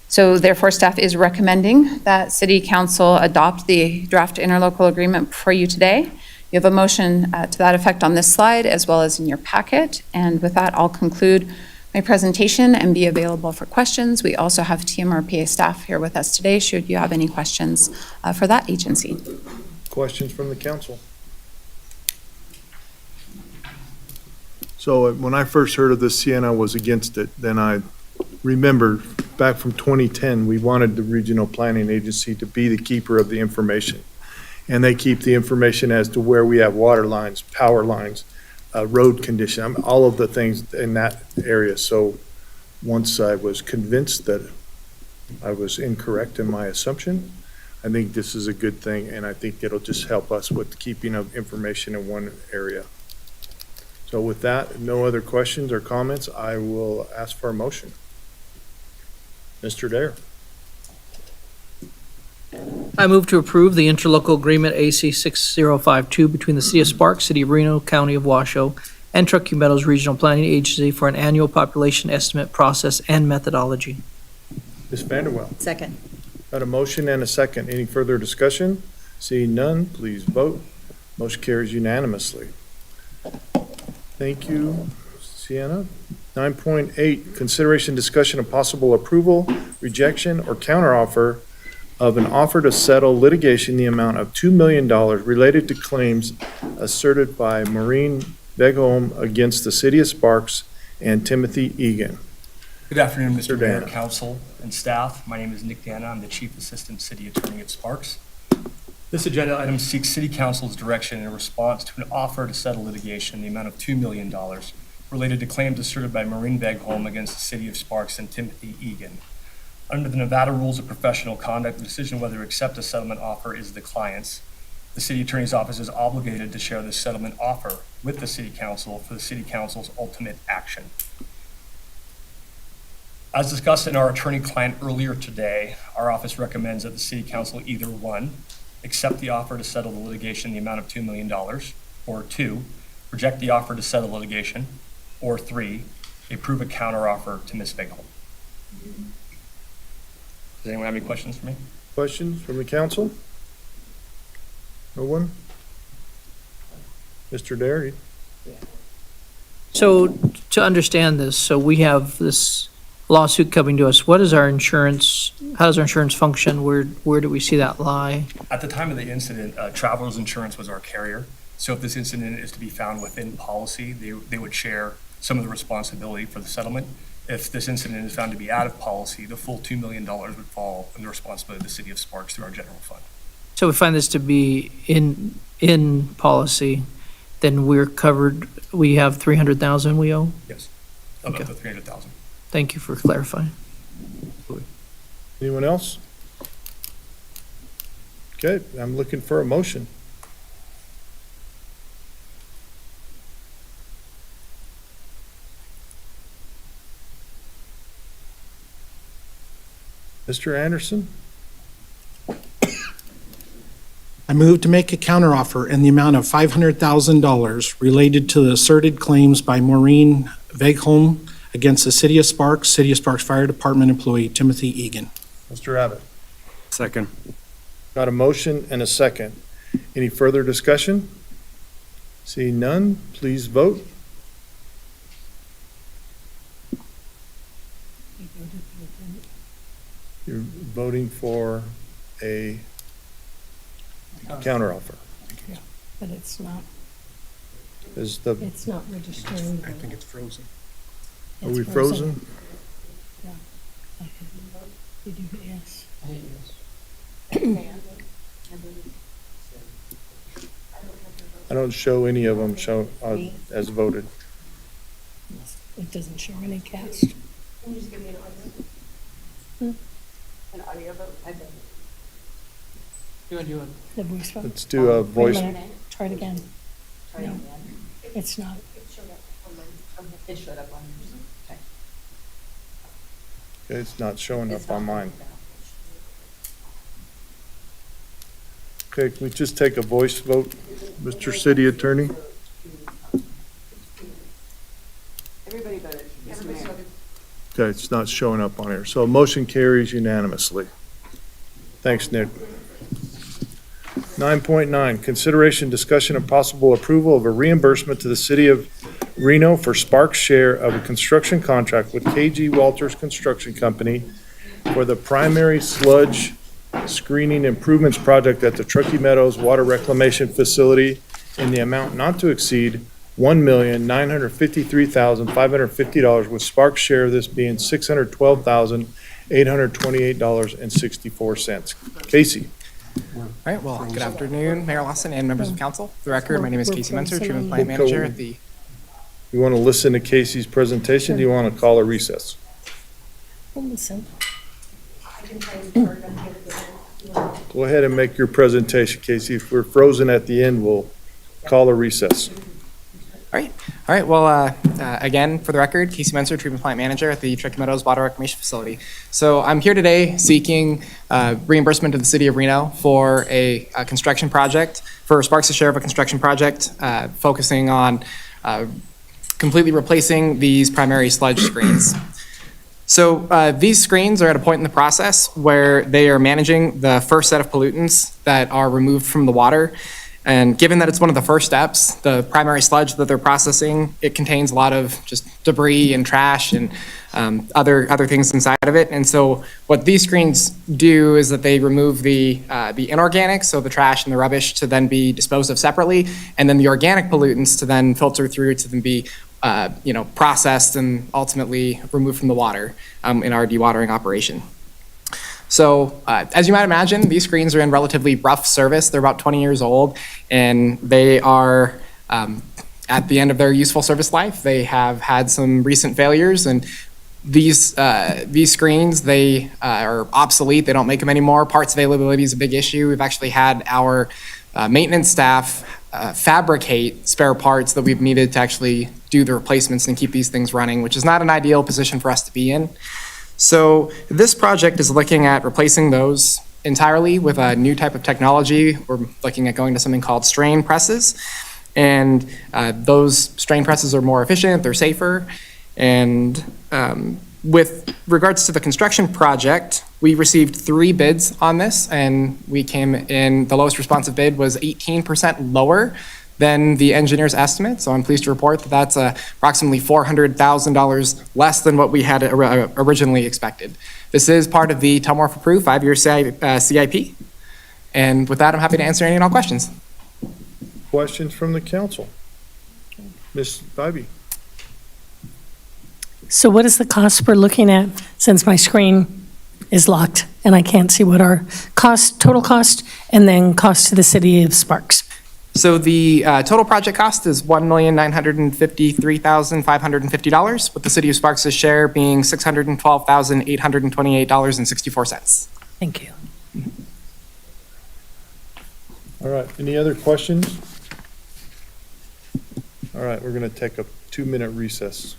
Speaker 5: So therefore, staff is recommending that City Council adopt the draft interlocal agreement before you today. You have a motion to that effect on this slide, as well as in your packet. And with that, I'll conclude my presentation and be available for questions. We also have TMRPA staff here with us today, should you have any questions for that agency.
Speaker 1: Questions from the council? So when I first heard of this, Sienna was against it. Then I remember back from 2010, we wanted the Regional Planning Agency to be the keeper of the information. And they keep the information as to where we have water lines, power lines, road condition, all of the things in that area. So once I was convinced that I was incorrect in my assumption, I think this is a good thing, and I think it'll just help us with the keeping of information in one area. So with that, no other questions or comments, I will ask for a motion. Mr. Dare.
Speaker 9: I move to approve the interlocal agreement AC 6052 between the City of Sparks, City of Reno, County of Washoe, and Truckee Meadows Regional Planning Agency for an annual population estimate process and methodology.
Speaker 1: Ms. Vanderwell.
Speaker 11: Second.
Speaker 1: Got a motion and a second. Any further discussion? Seeing none, please vote. Motion carries unanimously. Thank you, Sienna. 9.8, consideration, discussion, of possible approval, rejection, or counteroffer of an offer to settle litigation in the amount of $2 million related to claims asserted by Maureen Begholm against the City of Sparks and Timothy Egan.
Speaker 22: Good afternoon, Mr. Mayor,
Speaker 1: Dana.
Speaker 22: Council, and staff. My name is Nick Dana. I'm the Chief Assistant City Attorney at Sparks. This agenda item seeks City Council's direction in response to an offer to settle litigation in the amount of $2 million related to claims asserted by Maureen Begholm against the City of Sparks and Timothy Egan. Under the Nevada Rules of Professional Conduct, the decision whether to accept a settlement offer is the client's. The City Attorney's Office is obligated to share this settlement offer with the City Council for the City Council's ultimate action. As discussed in our attorney-client earlier today, our office recommends that the City Council either 1, accept the offer to settle the litigation in the amount of $2 million, or 2, reject the offer to settle litigation, or 3, approve a counteroffer to Ms. Begholm. Does anyone have any questions for me?
Speaker 1: Questions from the council? No one? Mr. Dare?
Speaker 9: So to understand this, so we have this lawsuit coming to us, what is our insurance, how does our insurance function? Where do we see that lie?
Speaker 22: At the time of the incident, Travelers Insurance was our carrier. So if this incident is to be found within policy, they would share some of the responsibility for the settlement. If this incident is found to be out of policy, the full $2 million would fall under the responsibility of the city of Sparks through our general fund.
Speaker 9: So we find this to be in policy, then we're covered, we have 300,000 we owe?
Speaker 22: Yes, about
Speaker 9: Okay.
Speaker 22: the 300,000.
Speaker 9: Thank you for clarifying.
Speaker 1: Anyone else? Okay, I'm looking for a motion. Mr. Anderson?
Speaker 21: I move to make a counteroffer in the amount of $500,000 related to the asserted claims by Maureen Vegholm against the City of Sparks Fire Department employee Timothy Egan.
Speaker 1: Mr. Abbott?
Speaker 19: Second.
Speaker 1: Got a motion and a second. Any further discussion? Seeing none, please vote. You're voting for a counteroffer.
Speaker 13: But it's not,
Speaker 1: Is the,
Speaker 13: it's not registering.
Speaker 21: I think it's frozen.
Speaker 1: are we frozen?
Speaker 13: You do, yes.
Speaker 1: I don't show any of them show as voted.
Speaker 13: It doesn't show any cast.
Speaker 5: An audio vote? I think.
Speaker 13: The voice vote.
Speaker 1: Let's do a voice.
Speaker 13: Wait a minute. Try it again. No, it's not.
Speaker 5: It showed up on yours. Okay.
Speaker 1: Okay, it's not showing up on mine. Okay, can we just take a voice vote, Mr. City Attorney?
Speaker 5: Everybody voted. Everybody voted.
Speaker 1: Okay, it's not showing up on here. So a motion carries unanimously. Thanks, Nick. 9.9, consideration, discussion, and possible approval of a reimbursement to the city of Reno for Sparks' share of a construction contract with KG Walters Construction Company for the primary sludge screening improvements project at the Truckee Meadows Water Reclamation Facility in the amount not to exceed $1,953,550, with Sparks' share of this being $612,828.64. Casey?
Speaker 8: All right, well, good afternoon, Mayor Lawson and members of council. For the record, my name is Casey Menser, Treatment Plant Manager at the...
Speaker 1: You want to listen to Casey's presentation? Do you want to call a recess?
Speaker 13: Listen.
Speaker 1: Go ahead and make your presentation, Casey. If we're frozen at the end, we'll call a recess.
Speaker 8: All right, well, again, for the record, Casey Menser, Treatment Plant Manager at the Truckee Meadows Water Reclamation Facility. So I'm here today seeking reimbursement to the city of Reno for a construction project, for Sparks' share of a construction project, focusing on completely replacing these primary sludge screens. So these screens are at a point in the process where they are managing the first set of pollutants that are removed from the water. And given that it's one of the first steps, the primary sludge that they're processing, it contains a lot of just debris and trash and other things inside of it. And so what these screens do is that they remove the inorganic, so the trash and the rubbish, to then be disposed of separately, and then the organic pollutants to then filter through to then be processed and ultimately removed from the water in our dewatering operation. So as you might imagine, these screens are in relatively rough service. They're about 20 years old, and they are at the end of their useful service life. They have had some recent failures, and these screens, they are obsolete. They don't make them anymore. Parts availability is a big issue. We've actually had our maintenance staff fabricate spare parts that we've needed to actually do the replacements and keep these things running, which is not an ideal position for us to be in. So this project is looking at replacing those entirely with a new type of technology. We're looking at going to something called strain presses. And those strain presses are more efficient, they're safer. And with regards to the construction project, we received 3 bids on this, and we came in, the lowest responsive bid was 18% lower than the engineer's estimate. So I'm pleased to report that that's approximately $400,000 less than what we had originally expected. This is part of the Tumwharf approved 5-year CIP. And with that, I'm happy to answer any and all questions.
Speaker 1: Questions from the council? Ms. Bybee?
Speaker 13: So what is the cost we're looking at, since my screen is locked and I can't see what our cost, total cost, and then cost to the city of Sparks?
Speaker 8: So the total project cost is $1,953,550, with the city of Sparks' share being $612,828.64.
Speaker 13: Thank you.
Speaker 1: All right, any other questions? All right, we're going to take a 2-minute recess.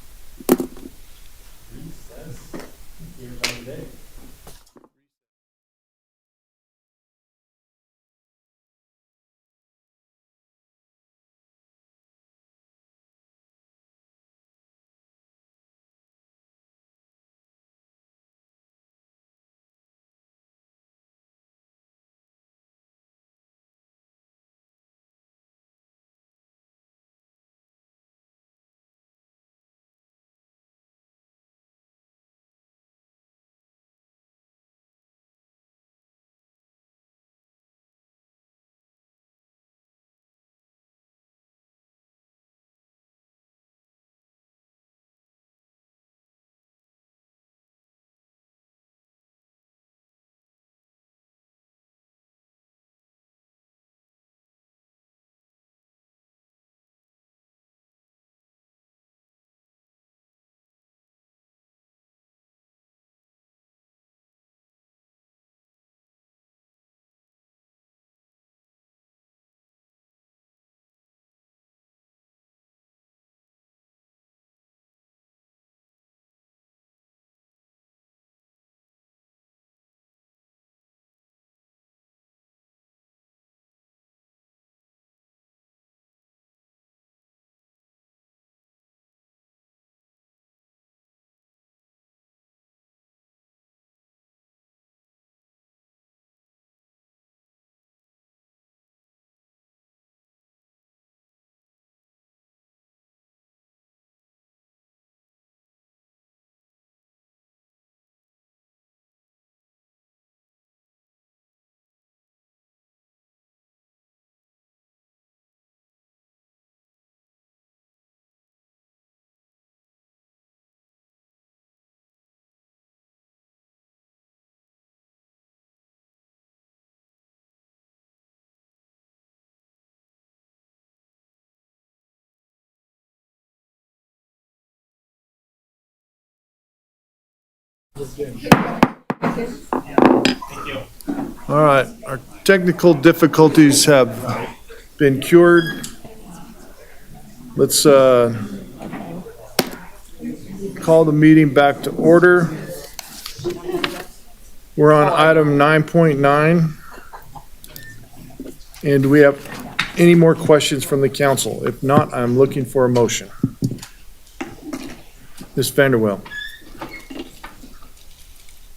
Speaker 1: All right, our technical difficulties have been cured. Let's call the meeting back to order. We're on item 9.9. And do we have any more questions from the council? If not, I'm looking for a motion. Ms. Vanderwell.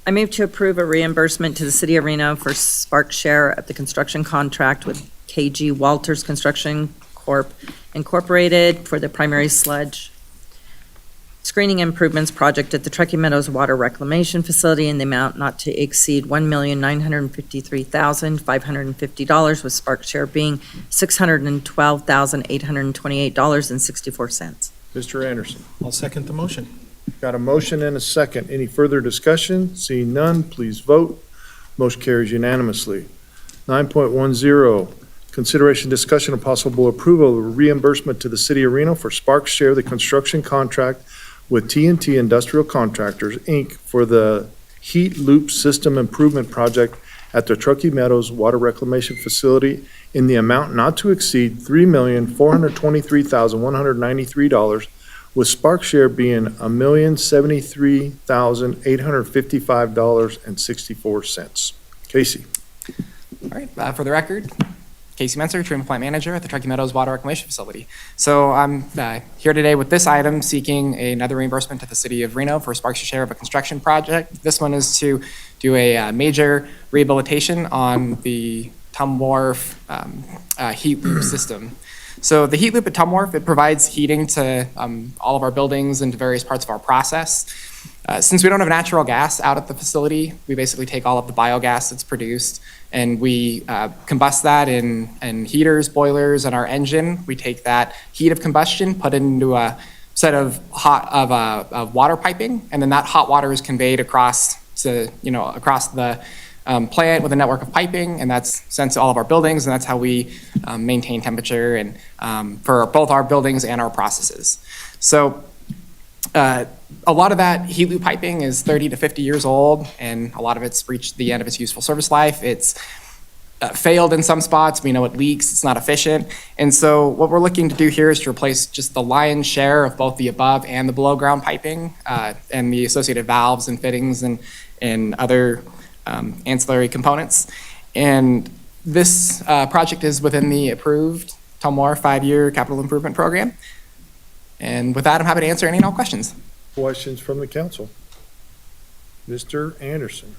Speaker 11: I move to approve a reimbursement to the City of Reno for Sparks' share of the construction contract with KG Walters Construction Corp. Incorporated for the primary sludge screening improvements project at the Truckee Meadows Water Reclamation Facility in the amount not to exceed $1,953,550, with Sparks' share being $612,828.64.
Speaker 1: Mr. Anderson.
Speaker 6: I'll second the motion.
Speaker 1: Got a motion and a second. Any further discussion? Seeing none, please vote. Motion carries unanimously. 9.10, consideration, discussion, and possible approval of reimbursement to the City of Reno for Sparks' share of the construction contract with TNT Industrial Contractors, Inc. for the Heat Loop System Improvement Project at the Truckee Meadows Water Reclamation Facility in the amount not to exceed $3,423,193, with Sparks' share being $1,073,855.64. Casey.
Speaker 8: All right, for the record, Casey Menser, Treatment Plant Manager at the Truckee Meadows Water Reclamation Facility. So I'm here today with this item seeking another reimbursement to the City of Reno for Sparks' share of a construction project. This one is to do a major rehabilitation on the Tumwharf heat loop system. So the heat loop at Tumwharf, it provides heating to all of our buildings and to various parts of our process. Since we don't have natural gas out at the facility, we basically take all of the biogas that's produced and we combust that in heaters, boilers, and our engine. We take that heat of combustion, put it into a set of water piping, and then that hot water is conveyed across the plant with a network of piping, and that's sent to all of our buildings, and that's how we maintain temperature and for both our buildings and our processes. So a lot of that heat loop piping is 30 to 50 years old, and a lot of it's reached the end of its useful service life. It's failed in some spots. We know it leaks. It's not efficient. And so what we're looking to do here is to replace just the lion's share of both the above and the below ground piping and the associated valves and fittings and other ancillary components. And this project is within the approved Tumwharf 5-year capital improvement program. And with that, I'm happy to answer any and all questions.
Speaker 1: Questions from the council? Mr. Anderson.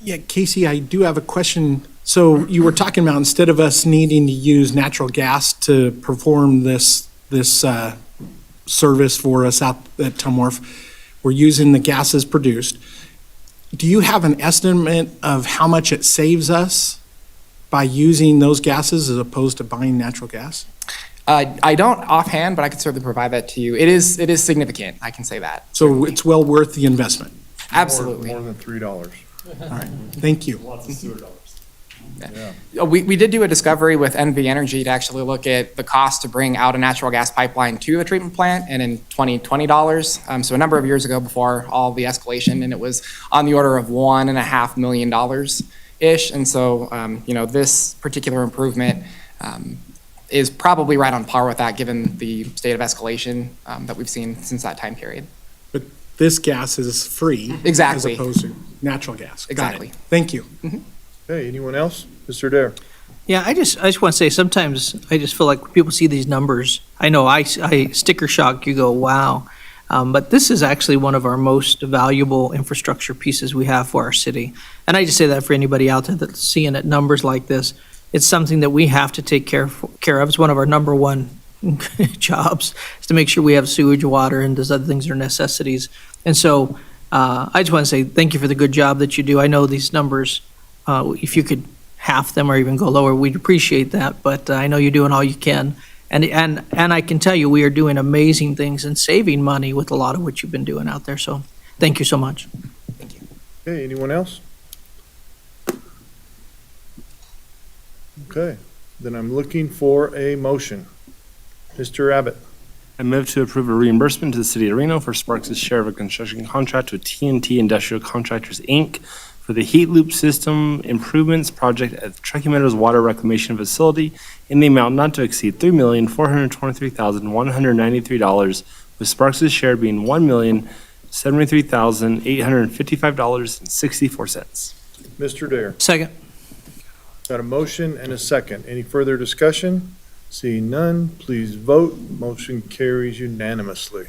Speaker 4: Yeah, Casey, I do have a question. So you were talking about instead of us needing to use natural gas to perform this service for us out at Tumwharf, we're using the gases produced. Do you have an estimate of how much it saves us by using those gases as opposed to buying natural gas?
Speaker 8: I don't offhand, but I could certainly provide that to you. It is significant, I can say that.
Speaker 4: So it's well worth the investment?
Speaker 8: Absolutely.
Speaker 1: More than $3.
Speaker 4: All right, thank you.
Speaker 1: Lots of sewer dollars.
Speaker 8: Yeah. We did do a discovery with NV Energy to actually look at the cost to bring out a natural gas pipeline to the treatment plant, and in $20, so a number of years ago before all the escalation, and it was on the order of $1.5 million-ish. And so, this particular improvement is probably right on par with that, given the state of escalation that we've seen since that time period.
Speaker 4: But this gas is free.
Speaker 8: Exactly.
Speaker 4: As opposed to natural gas. Got it.
Speaker 8: Exactly.
Speaker 4: Thank you.
Speaker 1: Okay, anyone else? Mr. Dare.
Speaker 9: Yeah, I just want to say, sometimes I just feel like when people see these numbers, I know I sticker shock, you go, wow. But this is actually one of our most valuable infrastructure pieces we have for our city. And I just say that for anybody out there that's seeing it, numbers like this. It's something that we have to take care of. It's one of our number one jobs, is to make sure we have sewage, water, and those other things are necessities. And so I just want to say thank you for the good job that you do. I know these numbers, if you could half them or even go lower, we'd appreciate that. But I know you're doing all you can. And I can tell you, we are doing amazing things and saving money with a lot of what you've been doing out there. So thank you so much.
Speaker 8: Thank you.
Speaker 1: Okay, anyone else? Okay, then I'm looking for a motion. Mr. Abbott.
Speaker 19: I move to approve a reimbursement to the city of Reno for Sparks' share of a construction contract with TNT Industrial Contractors, Inc. for the heat loop system improvements project at the Truckee Meadows Water Reclamation Facility in the amount not to exceed $3,423,193, with Sparks' share being $1,073,855.64.
Speaker 1: Mr. Dare.
Speaker 9: Second.
Speaker 1: Got a motion and a second. Any further discussion? Seeing none, please vote. Motion carries unanimously.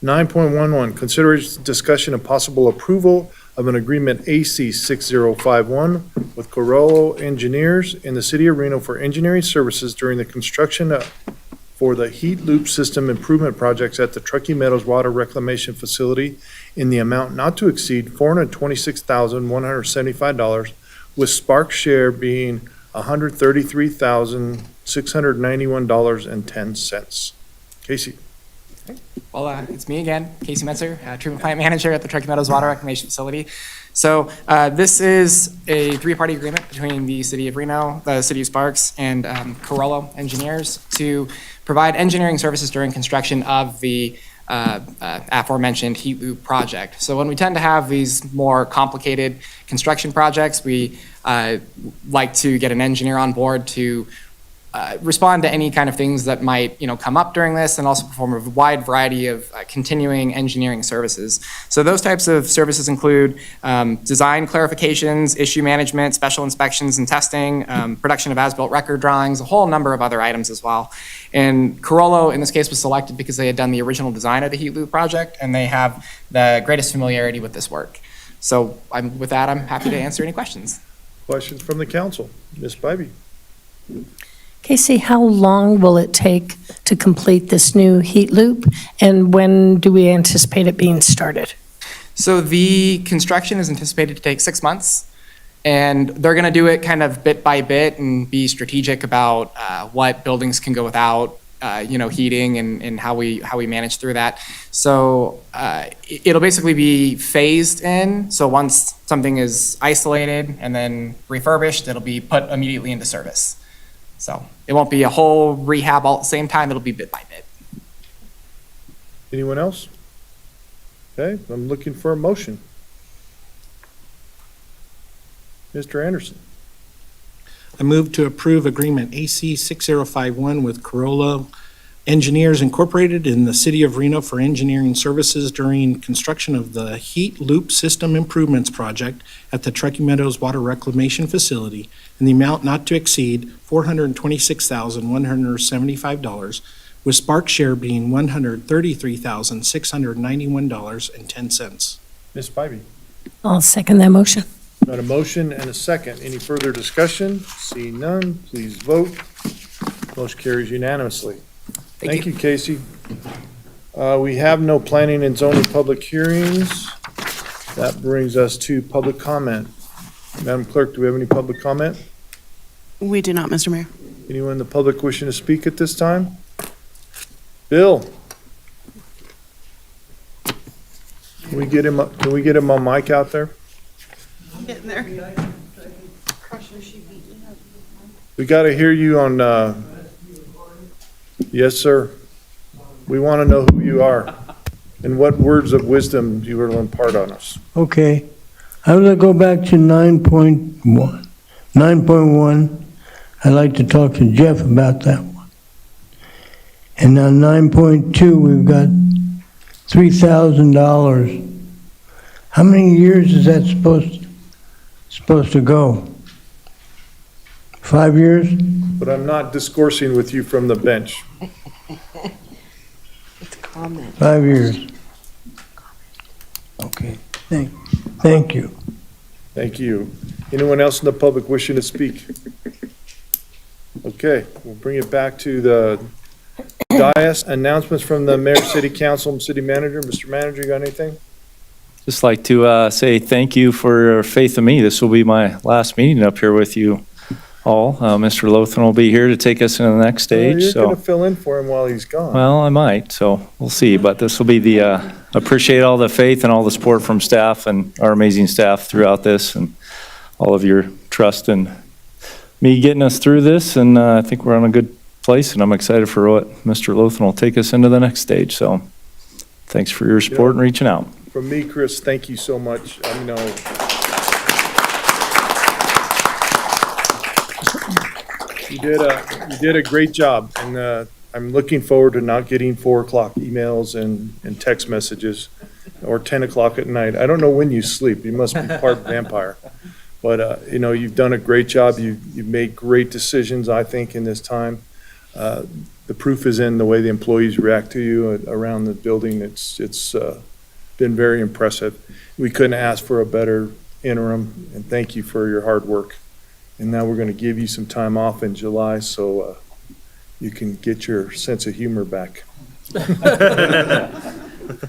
Speaker 1: 9.11, consideration discussion of possible approval of an agreement AC 6051 with Corollo Engineers in the city of Reno for engineering services during the construction for the heat loop system improvement projects at the Truckee Meadows Water Reclamation Facility in the amount not to exceed $426,175, with Spark share being $133,691.10. Casey.
Speaker 8: Well, it's me again, Casey Metzer, treatment plant manager at the Truckee Meadows Water Reclamation Facility. So this is a three-party agreement between the city of Reno, the city of Sparks, and Corollo Engineers to provide engineering services during construction of the aforementioned heat loop project. So when we tend to have these more complicated construction projects, we like to get an engineer on board to respond to any kind of things that might come up during this, and also perform a wide variety of continuing engineering services. So those types of services include design clarifications, issue management, special inspections and testing, production of as-built record drawings, a whole number of other items as well. And Corollo, in this case, was selected because they had done the original design of the heat loop project, and they have the greatest familiarity with this work. So with that, I'm happy to answer any questions.
Speaker 1: Questions from the council? Ms. Bybee.
Speaker 13: Casey, how long will it take to complete this new heat loop? And when do we anticipate it being started?
Speaker 8: So the construction is anticipated to take 6 months, and they're going to do it kind of bit by bit and be strategic about what buildings can go without, heating and how we manage through that. So it'll basically be phased in. So once something is isolated and then refurbished, it'll be put immediately into service. So it won't be a whole rehab all at the same time. It'll be bit by bit.
Speaker 1: Anyone else? Okay, I'm looking for a motion. Mr. Anderson.
Speaker 4: I move to approve agreement AC 6051 with Corolla Engineers Incorporated in the City of Reno for engineering services during construction of the Heat Loop System Improvements Project at the Truckee Meadows Water Reclamation Facility in the amount not to exceed $426,175, with Spark share being $133,691.10.
Speaker 1: Ms. Spivey.
Speaker 13: I'll second that motion.
Speaker 1: Got a motion and a second. Any further discussion? Seeing none, please vote. Motion carries unanimously. Thank you, Casey. We have no planning and zoning public hearings. That brings us to public comment. Madam Clerk, do we have any public comment?
Speaker 7: We do not, Mr. Mayor.
Speaker 1: Anyone in the public wishing to speak at this time? Bill? Can we get him a mic out there?
Speaker 7: I'm getting there.
Speaker 1: We got to hear you on, yes, sir. We want to know who you are and what words of wisdom you will impart on us.
Speaker 10: Okay, I would like to go back to 9.1. 9.1, I'd like to talk to Jeff about that one. And now 9.2, we've got $3,000. How many years is that supposed to go? 5 years?
Speaker 1: But I'm not discoursing with you from the bench.
Speaker 7: It's a comment.
Speaker 10: 5 years. Okay, thank you.
Speaker 1: Thank you. Anyone else in the public wishing to speak? Okay, we'll bring it back to the dais. Announcements from the mayor, city council, and city manager. Mr. Manager, you got anything?
Speaker 23: Just like to say thank you for your faith in me. This will be my last meeting up here with you all. Mr. Lothran will be here to take us into the next stage.
Speaker 1: You're
Speaker 23: So,
Speaker 1: going to fill in for him while he's gone.
Speaker 23: well, I might, so we'll see. But this will be the, appreciate all the faith and all the support from staff and our amazing staff throughout this and all of your trust in me getting us through this. And I think we're on a good place and I'm excited for what Mr. Lothran will take us into the next stage. So thanks for your support and reaching out.
Speaker 1: From me, Chris, thank you so much. I know you did a great job, and I'm looking forward to not getting 4 o'clock emails and text messages or 10 o'clock at night. I don't know when you sleep. You must be part vampire. But you've done a great job. You've made great decisions, I think, in this time. The proof is in the way the employees react to you around the building. It's been very impressive. We couldn't ask for a better interim, and thank you for your hard work. And now we're going to give you some time off in July so you can get your sense of humor back.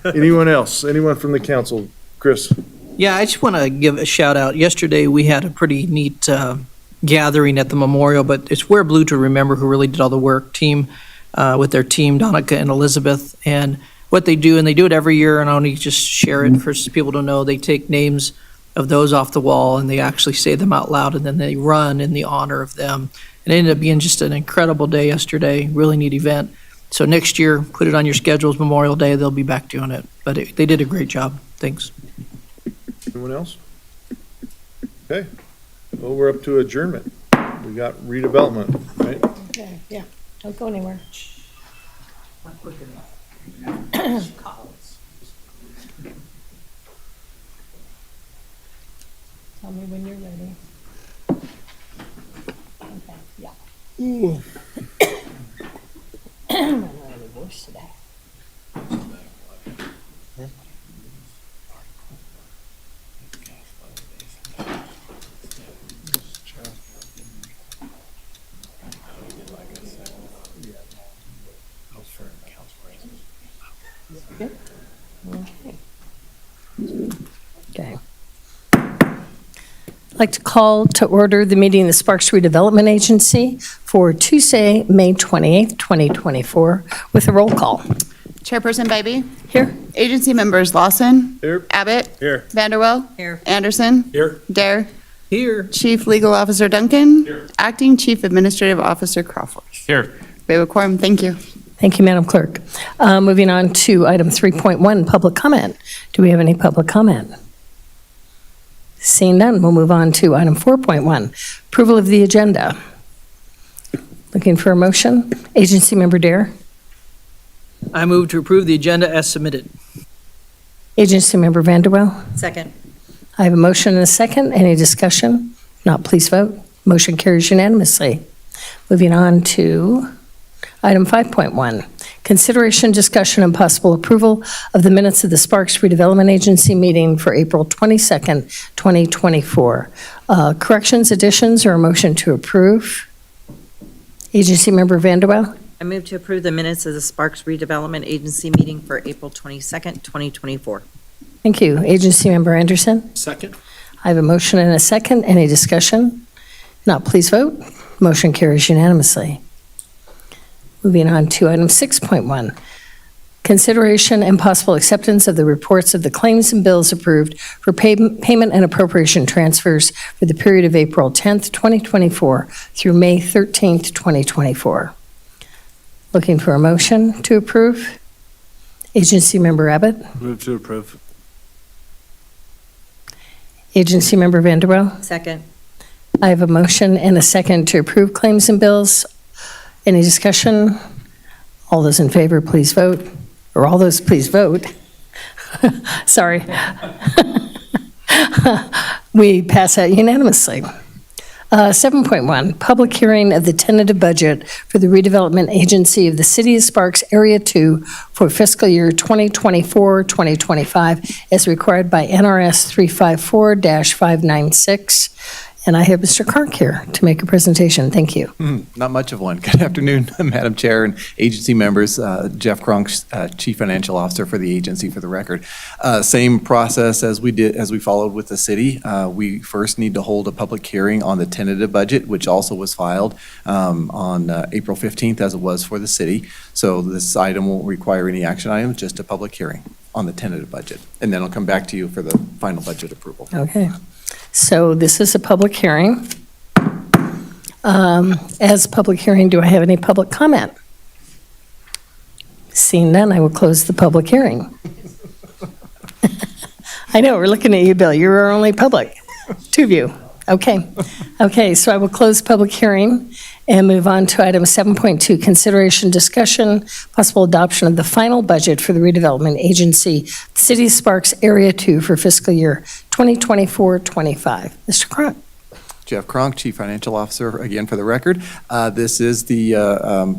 Speaker 1: Anyone else? Anyone from the council? Chris?
Speaker 9: Yeah, I just want to give a shout out. Yesterday, we had a pretty neat gathering at the memorial, but it's Wear Blue to Remember who really did all the work, with their team, Donica and Elizabeth. And what they do, and they do it every year, and I want to just share it for people to know, they take names of those off the wall and they actually say them out loud and then they run in the honor of them. It ended up being just an incredible day yesterday, really neat event. So next year, put it on your schedules, Memorial Day, they'll be back doing it. But they did a great job. Thanks.
Speaker 1: Anyone else? Okay. Well, we're up to adjournment. We got redevelopment, right?
Speaker 13: Okay, yeah, don't go anywhere. Tell me when you're ready. Okay, yeah. I'm not really voice today. Okay. I'd like to call to order the meeting of the Sparks Redevelopment Agency for Tuesday, May 28th, 2024, with a roll call.
Speaker 15: Chairperson Bybee?
Speaker 13: Here.
Speaker 15: Agency members Lawson?
Speaker 19: Here.
Speaker 15: Abbott?
Speaker 19: Here.
Speaker 15: Vanderwell?
Speaker 11: Here.
Speaker 15: Anderson?
Speaker 19: Here.
Speaker 15: Dare?
Speaker 9: Here.
Speaker 15: Chief Legal Officer Duncan? Acting Chief Administrative Officer Crawford.
Speaker 19: Here.
Speaker 15: We have a quorum, thank you.
Speaker 13: Thank you, Madam Clerk. Moving on to item 3.1, public comment. Do we have any public comment? Seeing none, we'll move on to item 4.1, approval of the agenda. Looking for a motion. Agency Member Dare.
Speaker 9: I move to approve the agenda as submitted.
Speaker 13: Agency Member Vanderwell.
Speaker 11: Second.
Speaker 13: I have a motion and a second. Any discussion? Not, please vote. Motion carries unanimously. Moving on to item 5.1, consideration, discussion, and possible approval of the minutes of the Sparks Redevelopment Agency meeting for April 22nd, 2024. Corrections, additions, or a motion to approve? Agency Member Vanderwell.
Speaker 11: I move to approve the minutes of the Sparks Redevelopment Agency meeting for April 22nd, 2024.
Speaker 13: Thank you. Agency Member Anderson.
Speaker 4: Second.
Speaker 13: I have a motion and a second. Any discussion? Not, please vote. Motion carries unanimously. Moving on to item 6.1, consideration and possible acceptance of the reports of the claims and bills approved for payment and appropriation transfers for the period of April 10th, 2024 through May 13th, 2024. Looking for a motion to approve. Agency Member Abbott.
Speaker 19: Move to approve.
Speaker 13: Agency Member Vanderwell.
Speaker 11: Second.
Speaker 13: I have a motion and a second to approve claims and bills. Any discussion? All those in favor, please vote. Or all those, please vote. Sorry. We pass that unanimously. 7.1, public hearing of the tentative budget for the redevelopment agency of the City of Sparks Area 2 for fiscal year 2024-2025 as required by NRS 354-596. And I have Mr. Kronk here to make a presentation. Thank you.
Speaker 12: Not much of one. Good afternoon, Madam Chair and agency members. Jeff Kronk, Chief Financial Officer for the agency, for the record. Same process as we followed with the city. We first need to hold a public hearing on the tentative budget, which also was filed on April 15th, as it was for the city. So this item won't require any action items, just a public hearing on the tentative budget. And then I'll come back to you for the final budget approval.
Speaker 13: Okay. So this is a public hearing. As a public hearing, do I have any public comment? Seeing none, I will close the public hearing. I know, we're looking at you, Bill. You're our only public. Two of you. Okay. Okay, so I will close public hearing and move on to item 7.2, consideration, discussion, possible adoption of the final budget for the redevelopment agency, City of Sparks Area 2 for fiscal year 2024-25. Mr. Kronk.
Speaker 12: Jeff Kronk, Chief Financial Officer, again for the record. This is the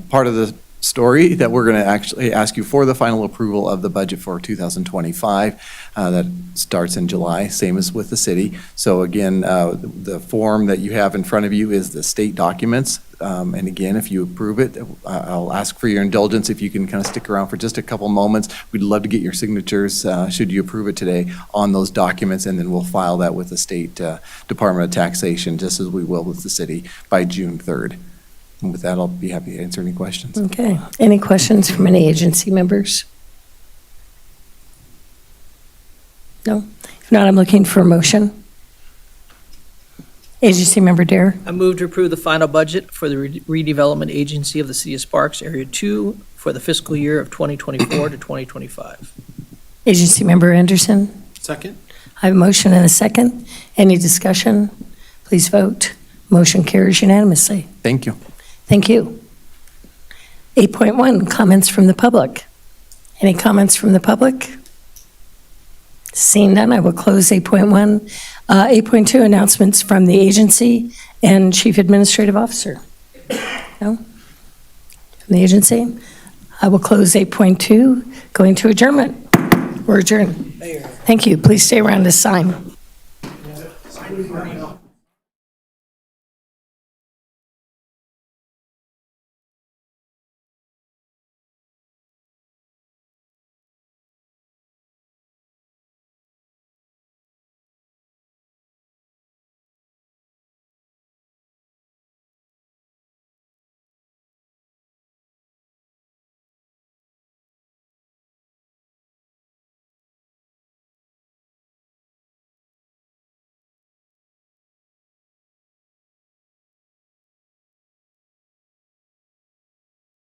Speaker 12: part of the story that we're going to actually ask you for the final approval of the budget for 2025. That starts in July, same as with the city. So again, the form that you have in front of you is the state documents. And again, if you approve it, I'll ask for your indulgence if you can kind of stick around for just a couple moments. We'd love to get your signatures, should you approve it today, on those documents, and then we'll file that with the State Department of Taxation, just as we will with the city, by June 3rd. And with that, I'll be happy to answer any questions.
Speaker 13: Okay. Any questions from any agency members? No? If not, I'm looking for a motion. Agency Member Dare.
Speaker 9: I move to approve the final budget for the redevelopment agency of the City of Sparks Area 2 for the fiscal year of 2024 to 2025.
Speaker 13: Agency Member Anderson.
Speaker 4: Second.
Speaker 13: I have a motion and a second. Any discussion? Please vote. Motion carries unanimously.
Speaker 12: Thank you.
Speaker 13: Thank you. 8.1, comments from the public. Any comments from the public? Seeing none, I will close 8.1. 8.2, announcements from the agency and Chief Administrative Officer. No? From the agency? I will close 8.2, going to adjournment. We're adjourned. Thank you. Please stay around to sign.